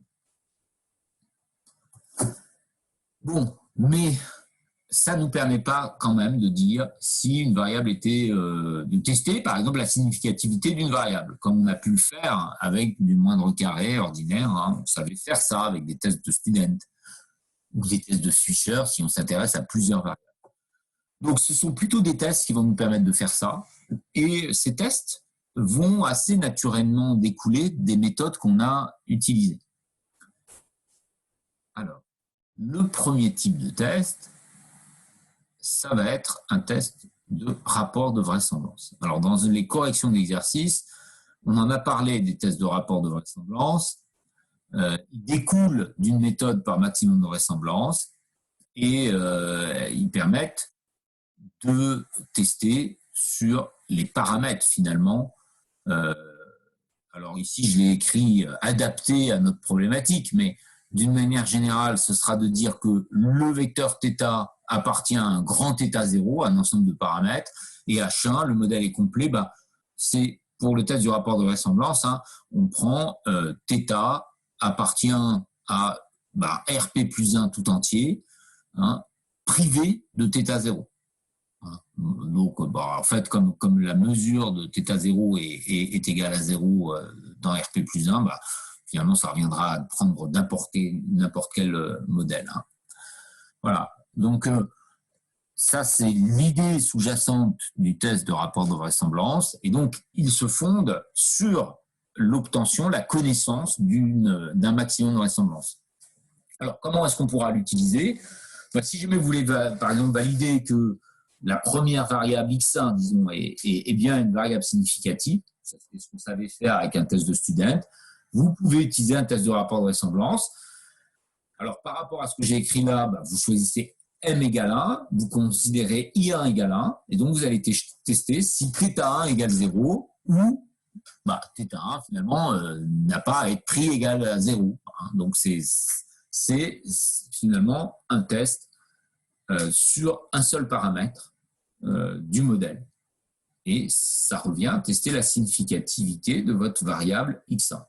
Bon, mais ça ne nous permet pas quand même de dire si une variable était de tester, par exemple, la significativité d'une variable, comme on a pu le faire avec du moindre carré ordinaire. On savait faire ça avec des tests de Student ou des tests de Fisher si on s'intéresse à plusieurs variables. Donc, ce sont plutôt des tests qui vont nous permettre de faire ça. Et ces tests vont assez naturellement découler des méthodes qu'on a utilisées. Alors, le premier type de test, ça va être un test de rapport de vraisemblance. Alors, dans les corrections d'exercice, on en a parlé des tests de rapport de vraisemblance. Ils découlent d'une méthode par maximum de vraisemblance et ils permettent de tester sur les paramètres finalement. Alors ici, je l'ai écrit adapté à notre problématique, mais d'une manière générale, ce sera de dire que le vecteur θ appartient à un grand θ0, à un ensemble de paramètres, et H1, le modèle est complet, c'est pour le test du rapport de vraisemblance, on prend θ appartient à Rp plus 1 tout entier, privé de θ0. Donc, en fait, comme la mesure de θ0 est égale à 0 dans Rp plus 1, finalement, ça reviendra à prendre n'importe quel modèle. Voilà. Donc, ça, c'est l'idée sous-jacente du test de rapport de vraisemblance. Et donc, il se fonde sur l'obtention, la connaissance d'un maximum de vraisemblance. Alors, comment est-ce qu'on pourra l'utiliser? Si jamais vous voulez, par exemple, valider que la première variable x1, disons, est bien une variable significative, c'est ce qu'on savait faire avec un test de student, vous pouvez utiliser un test de rapport de vraisemblance. Alors, par rapport à ce que j'ai écrit là, vous choisissez m égale 1, vous considérez i1 égale 1, et donc vous allez tester si θ1 égale 0 ou θ1 finalement n'a pas à être pris égal à 0. Donc, c'est finalement un test sur un seul paramètre du modèle. Et ça revient à tester la significativité de votre variable x1.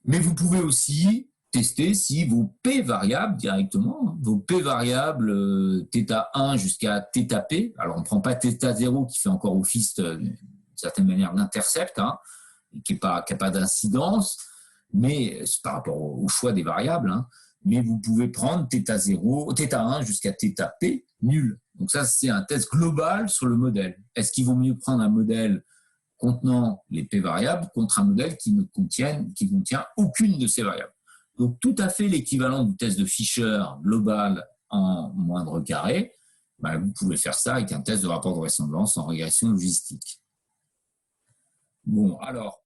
Mais vous pouvez aussi tester si vos p variables directement, vos p variables θ1 jusqu'à θp, alors on ne prend pas θ0 qui fait encore office d'une certaine manière d'intercept, qui n'a pas d'incidence, mais c'est par rapport au choix des variables, mais vous pouvez prendre θ0, θ1 jusqu'à θp nul. Donc ça, c'est un test global sur le modèle. Est-ce qu'il vaut mieux prendre un modèle contenant les p variables contre un modèle qui contient aucune de ces variables? Donc tout à fait l'équivalent du test de Fisher global en moindre carré. Vous pouvez faire ça avec un test de rapport de vraisemblance en régression logistique. Bon, alors,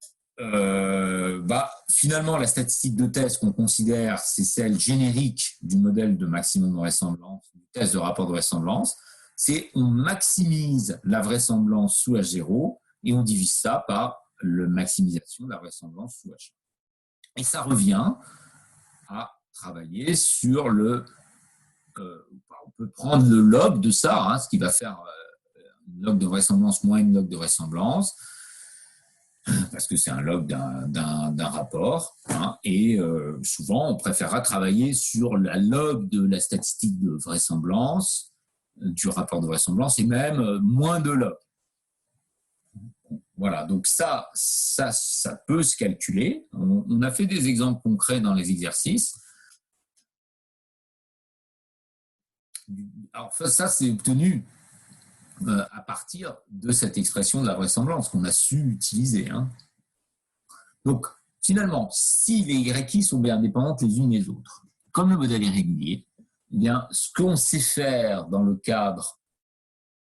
finalement, la statistique de test qu'on considère, c'est celle générique du modèle de maximum de vraisemblance, du test de rapport de vraisemblance. C'est on maximise la vraisemblance sous H0 et on divise ça par la maximisation de la vraisemblance sous H. Et ça revient à travailler sur on peut prendre le log de ça, ce qui va faire une log de vraisemblance moins une log de vraisemblance, parce que c'est un log d'un rapport, et souvent on préférera travailler sur la log de la statistique de vraisemblance, du rapport de vraisemblance, et même moins de log. Voilà, donc ça peut se calculer. On a fait des exemples concrets dans les exercices. Alors ça c'est obtenu à partir de cette expression de la vraisemblance qu'on a su utiliser. Donc, finalement, si les YI sont bien indépendantes les unes des autres, comme le modèle est régulier, eh bien, ce qu'on sait faire dans le cadre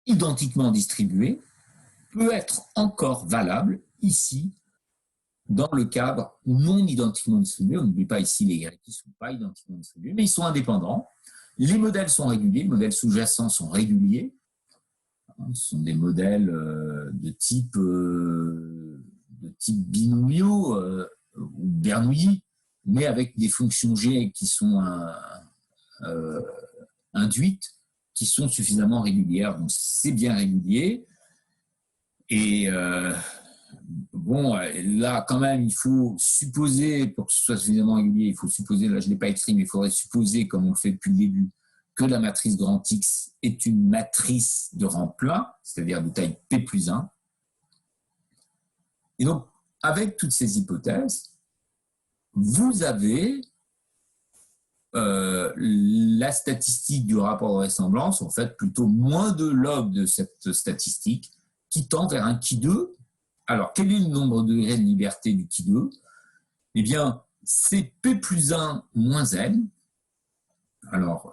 identiquement distribué peut être encore valable ici, dans le cadre non identiquement distribué. On n'oublie pas ici les YI ne sont pas identiquement distribués, mais ils sont indépendants. Les modèles sont réguliers, les modèles sous-jacents sont réguliers. Ce sont des modèles de type binomiaux ou Bernoulli, mais avec des fonctions G qui sont induites, qui sont suffisamment régulières. Donc, c'est bien régulier. Et là, quand même, il faut supposer, pour que ce soit suffisamment régulier, il faut supposer, là, je ne l'ai pas écrit, mais il faudrait supposer, comme on le fait depuis le début, que la matrice grand X est une matrice de rang plein, c'est-à-dire de taille P plus 1. Et donc, avec toutes ces hypothèses, vous avez la statistique du rapport de vraisemblance, en fait, plutôt moins de log de cette statistique, qui tend vers un chi 2. Alors, quel est le nombre de degrés de liberté du chi 2? Eh bien, c'est P plus 1 moins M. Alors,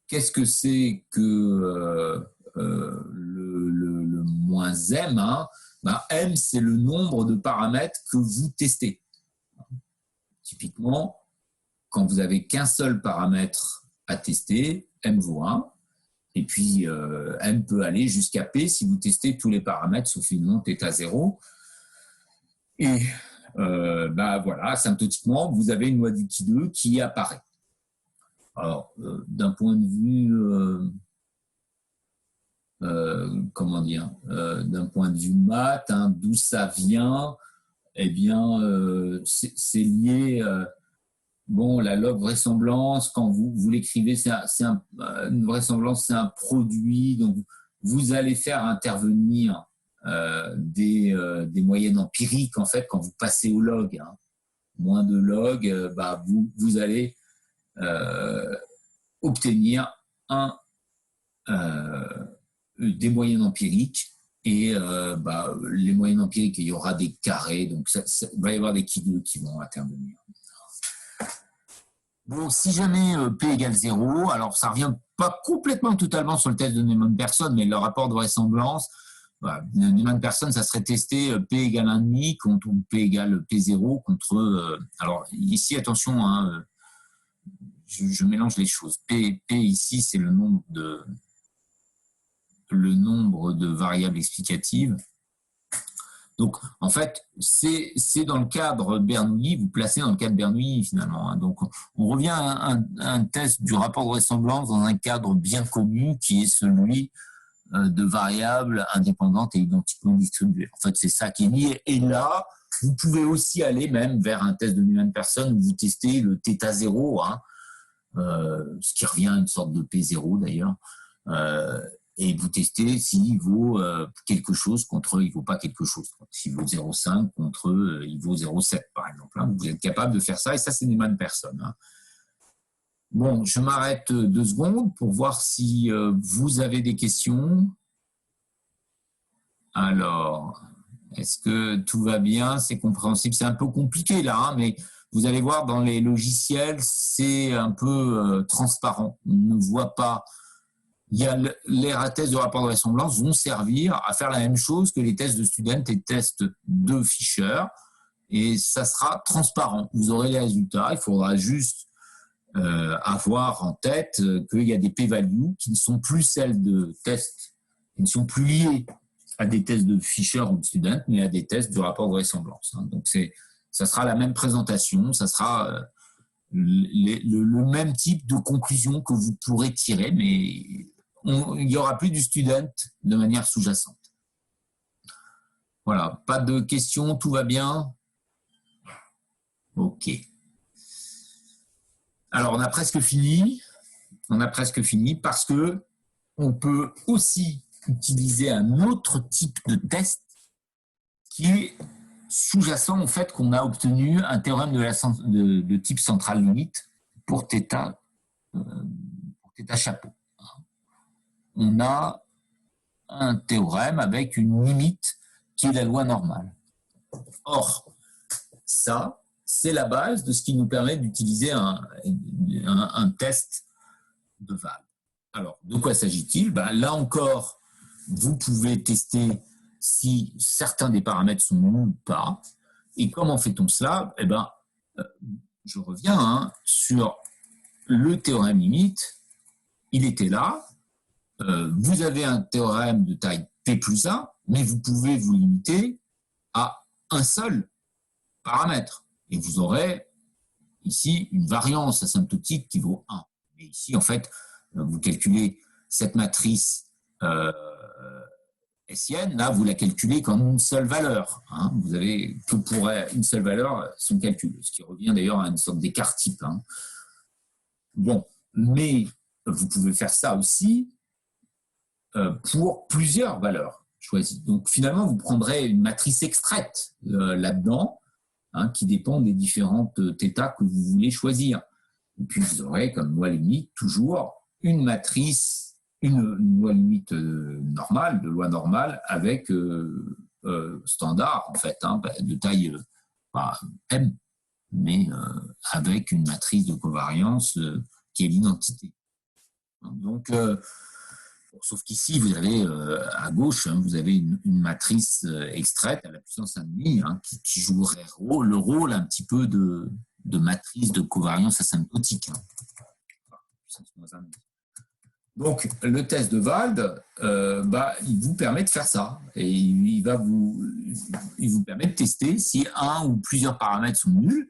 qu'est-ce que c'est que le moins M, M, c'est le nombre de paramètres que vous testez. Typiquement, quand vous n'avez qu'un seul paramètre à tester, M vaut 1. Et puis, M peut aller jusqu'à P si vous testez tous les paramètres, sauf évidemment θ0. Et voilà, asymptotiquement, vous avez une loi du chi 2 qui apparaît. Alors, d'un point de vue, d'un point de vue maths, d'où ça vient, eh bien, c'est lié, la log vraisemblance, quand vous l'écrivez, une vraisemblance, c'est un produit, donc vous allez faire intervenir des moyennes empiriques, en fait, quand vous passez au log. Moins de log, vous allez obtenir des moyennes empiriques Et les moyennes empiriques, il y aura des carrés, donc il va y avoir des qui vont intervenir. Bon, si jamais P égale 0, alors ça revient pas complètement totalement sur le test de Neumann-Pearson, mais le rapport de vraisemblance, Neumann-Pearson, ça serait testé P égale 1,5 contre P égale P0 contre... alors ici, attention, hein, je mélange les choses. P ici, c'est le nombre de variables explicatives. Donc, en fait, c'est dans le cadre Bernoulli, vous placez dans le cadre Bernoulli, finalement. Hein. Donc, on revient à un test du rapport de vraisemblance dans un cadre bien connu, qui est celui de variables indépendantes et identiquement distribuées. En fait, c'est ça qui est mis. Et là, vous pouvez aussi aller même vers un test de Neumann-Pearson où vous testez le θ0, hein, ce qui revient à une sorte de P0, d'ailleurs. Et vous testez s'il vaut quelque chose contre il ne vaut pas quelque chose. S'il vaut 0,5 contre il vaut 0,7, par exemple. Hein. Vous êtes capable de faire ça, et ça, c'est Neumann-Pearson. Hein. Bon, je m'arrête 2 secondes pour voir si vous avez des questions. Alors, est-ce que tout va bien? C'est compréhensible? C'est un peu compliqué, là, hein, mais vous allez voir, dans les logiciels, c'est un peu transparent. On ne voit pas... Les tests de rapport de vraisemblance vont servir à faire la même chose que les tests de Student et tests de Fisher, et ça sera transparent. Vous aurez les résultats, il faudra juste avoir en tête qu'il y a des p-values qui ne sont plus celles de tests, qui ne sont plus liées à des tests de Fisher ou de Student, mais à des tests du rapport de vraisemblance. Donc ça sera la même présentation, ça sera le même type de conclusion que vous pourrez tirer, mais il n'y aura plus du student de manière sous-jacente. Voilà, pas de questions, tout va bien? Ok. Alors, on a presque fini. On a presque fini parce que on peut aussi utiliser un autre type de test qui est sous-jacent au fait qu'on a obtenu un théorème de type centrale limite pour θ chapeau. On a un théorème avec une limite qui est la loi normale. Or, ça, c'est la base de ce qui nous permet d'utiliser un test de Wahl. Alors, de quoi s'agit-il? Là encore, vous pouvez tester si certains des paramètres sont nuls ou pas. Et comment fait-on cela? Je reviens sur le théorème limite. Il était là. Vous avez un théorème de taille P plus 1, mais vous pouvez vous limiter à un seul paramètre. Et vous aurez ici une variance asymptotique qui vaut 1. Et ici, en fait, vous calculez cette matrice hessienne, là, vous la calculez comme une seule valeur. Hein. Vous avez que pour une seule valeur son calcul, ce qui revient d'ailleurs à une sorte d'écart type. Hein. Bon, mais vous pouvez faire ça aussi pour plusieurs valeurs choisies. Donc finalement, vous prendrez une matrice extraite là-dedans, hein, qui dépend des différentes θ que vous voulez choisir. Et puis vous aurez comme loi limite toujours une matrice, une loi limite normale, de loi normale, avec standard en fait, hein, de taille M, mais avec une matrice de covariance qui est l'identité. Donc sauf qu'ici, vous avez à gauche, hein, vous avez une matrice extraite à la puissance 1,5, hein, qui jouerait le rôle un petit peu de matrice de covariance asymptotique. Hein. Donc, le test de Wald, il vous permet de faire ça. Et il vous permet de tester si un ou plusieurs paramètres sont nuls.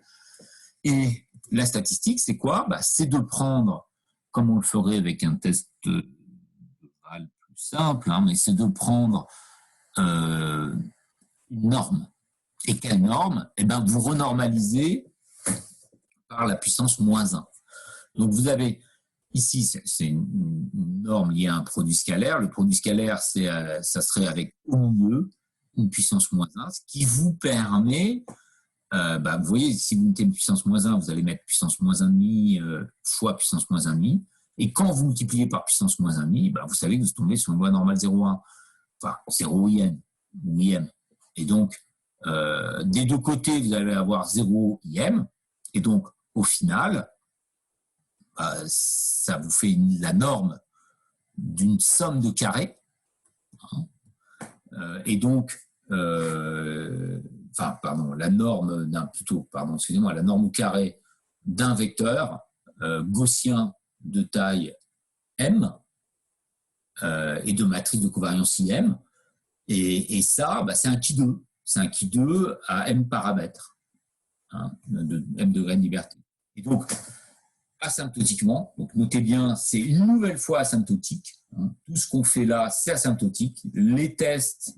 Et la statistique, c'est quoi? C'est de prendre, comme on le ferait avec un test de Wald plus simple, hein, mais c'est de prendre une norme. Et quelle norme? Vous renormalisez par la puissance moins 1. Donc, vous avez ici, c'est une norme liée à un produit scalaire. Le produit scalaire, ça serait avec au milieu une puissance moins 1, ce qui vous permet, vous voyez, si vous mettez une puissance moins 1, vous allez mettre puissance moins 1,5 fois puissance moins 1,5. Et quand vous multipliez par puissance moins 1,5, vous savez que vous tombez sur une loi normale 0,1. enfin 0 IM ou IM. Et donc, des deux côtés, vous allez avoir 0 IM. Et donc, au final, ça vous fait la norme d'une somme de carrés. Et donc, la norme la norme au carré d'un vecteur gaussien de taille M et de matrice de covariance IM. Et ça, c'est un qui2. C'est un qui2 à M paramètres, de M degrés de liberté. Et donc, asymptotiquement, donc notez bien, c'est une nouvelle fois asymptotique. Tout ce qu'on fait là, c'est asymptotique. Les tests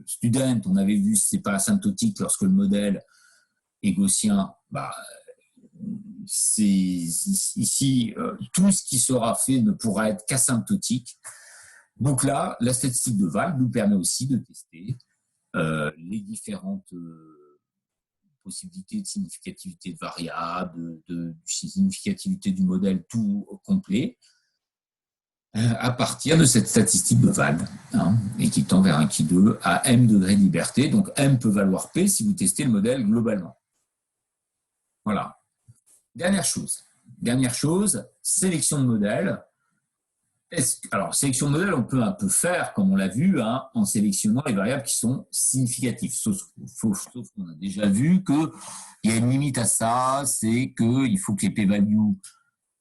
student, on avait vu, c'est pas asymptotique lorsque le modèle est gaussien. C'est ici, tout ce qui sera fait ne pourra être qu'asymptotique. Donc là, la statistique de Wahl nous permet aussi de tester les différentes possibilités de significativité de variables, de significativité du modèle tout complet, à partir de cette statistique de Wahl, et qui tend vers un qui2 à M degrés de liberté. Donc M peut valoir P si vous testez le modèle globalement. Voilà. Dernière chose, sélection de modèle. Alors, sélection de modèle, on peut un peu faire, comme on l'a vu, en sélectionnant les variables qui sont significatives. Sauf qu'on a déjà vu qu'il y a une limite à ça, c'est qu'il faut que les p-values,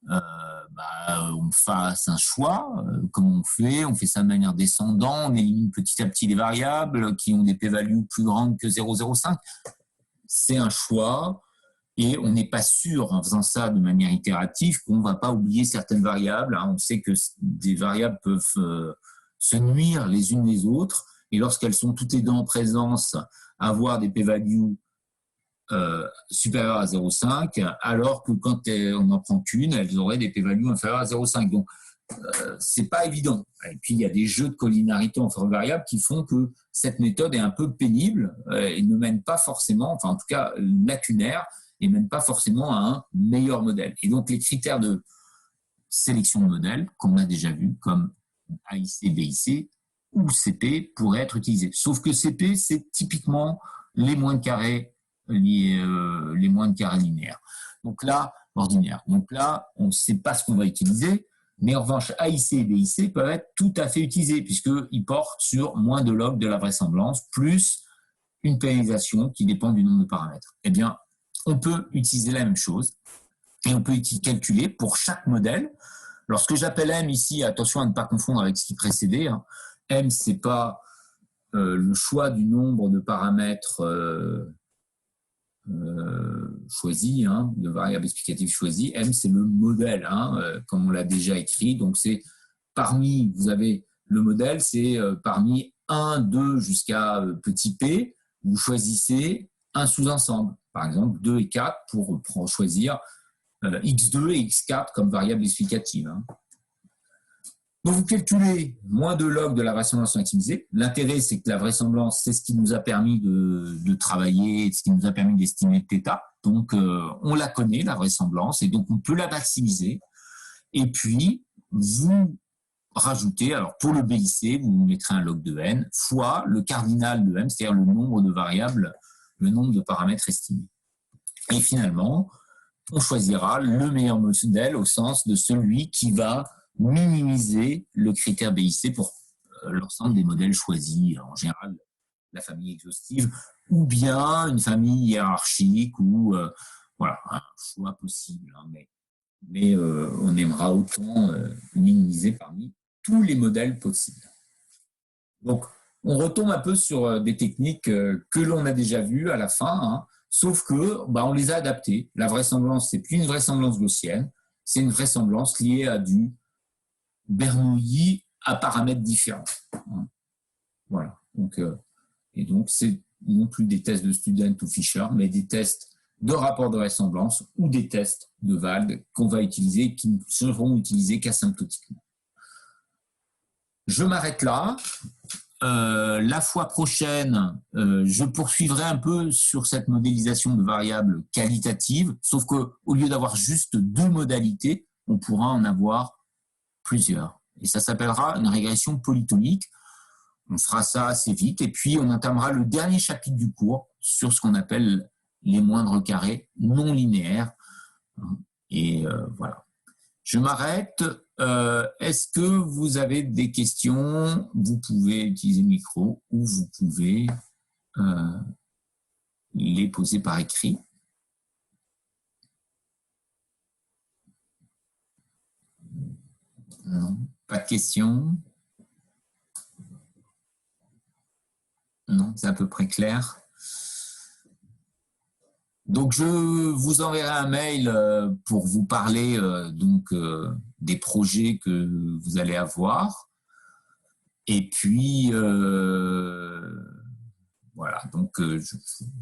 on fasse un choix. Comment on fait ça de manière descendante, on élimine petit à petit les variables qui ont des p-values plus grandes que 0,05. C'est un choix. Et on n'est pas sûr, en faisant ça de manière itérative, qu'on ne va pas oublier certaines variables. On sait que des variables peuvent se nuire les unes les autres. Et lorsqu'elles sont toutes les deux en présence, avoir des p-values supérieures à 0,5, alors que quand on n'en prend qu'une, elles auraient des p-values inférieures à 0,5. Donc, c'est pas évident. Et puis, il y a des jeux de collinarité entre variables qui font que cette méthode est un peu pénible et ne mène pas forcément, enfin en tout cas lacunaire, et même pas forcément à un meilleur modèle. Et donc, les critères de sélection de modèles, comme on a déjà vu, comme AIC, BIC ou CP, pourraient être utilisés. Sauf que CP, c'est typiquement les moins de carrés, les moins de carrés linéaires. Donc là, ordinaire. Donc là, on ne sait pas ce qu'on va utiliser, mais en revanche, AIC et BIC peuvent être tout à fait utilisés, puisqu'ils portent sur moins de log de la vraisemblance, plus une pénalisation qui dépend du nombre de paramètres. Eh bien, on peut utiliser la même chose et on peut calculer pour chaque modèle. Lorsque j'appelle M ici, attention à ne pas confondre avec ce qui précédait. M, ce n'est pas le choix du nombre de paramètres choisis, de variables explicatives choisies. M, c'est le modèle, comme on l'a déjà écrit. Donc, c'est parmi, vous avez le modèle, c'est parmi 1, 2 jusqu'à petit p, vous choisissez un sous-ensemble. Par exemple, 2 et 4 pour choisir x2 et x4 comme variable explicative. Donc, vous calculez moins de log de la vraisemblance maximisée. L'intérêt, c'est que la vraisemblance, c'est ce qui nous a permis de travailler, ce qui nous a permis d'estimer θ. Donc, on la connaît, la vraisemblance, et donc on peut la maximiser. Et puis, vous rajoutez, alors pour le BIC, vous mettrez un log de n fois le cardinal de m, c'est-à-dire le nombre de variables, le nombre de paramètres estimés. Et finalement, on choisira le meilleur modèle au sens de celui qui va minimiser le critère BIC pour l'ensemble des modèles choisis, en général la famille exhaustive, ou bien une famille hiérarchique, ou voilà, un choix possible. Mais on aimera autant minimiser parmi tous les modèles possibles. Donc, on retombe un peu sur des techniques que l'on a déjà vues à la fin, sauf que on les a adaptées. La vraisemblance, c'est plus une vraisemblance gaussienne, c'est une vraisemblance liée à du Bernoulli à paramètres différents. Voilà. Donc, et donc, c'est non plus des tests de Student ou Fisher, mais des tests de rapport de vraisemblance ou des tests de Wahl qu'on va utiliser, qui ne seront utilisés qu'asymptotiquement. Je m'arrête là. La fois prochaine, je poursuivrai un peu sur cette modélisation de variables qualitatives, sauf qu'au lieu d'avoir juste 2 modalités, on pourra en avoir plusieurs. Et ça s'appellera une régression polytonique. On fera ça assez vite et puis on entamera le dernier chapitre du cours sur ce qu'on appelle les moindres carrés non linéaires. Et voilà. Je m'arrête. Est-ce que vous avez des questions? Vous pouvez utiliser le micro ou vous pouvez les poser par écrit. Non, pas de questions. Non, c'est à peu près clair. Donc, je vous enverrai un mail pour vous parler des projets que vous allez avoir. Et puis, voilà. Donc,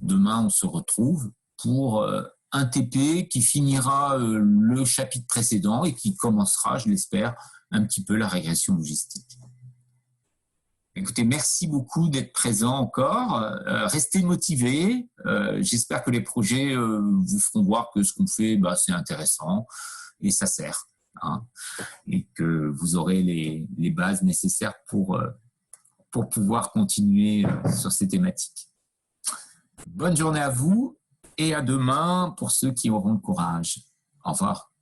demain, on se retrouve pour un TP qui finira le chapitre précédent et qui commencera, je l'espère, un petit peu la régression logistique. Écoutez, merci beaucoup d'être présent encore. Restez motivés. J'espère que les projets vous feront voir que ce qu'on fait, c'est intéressant et ça sert. Et que vous aurez les bases nécessaires pour pouvoir continuer sur ces thématiques. Bonne journée à vous et à demain pour ceux qui auront le courage. Au revoir.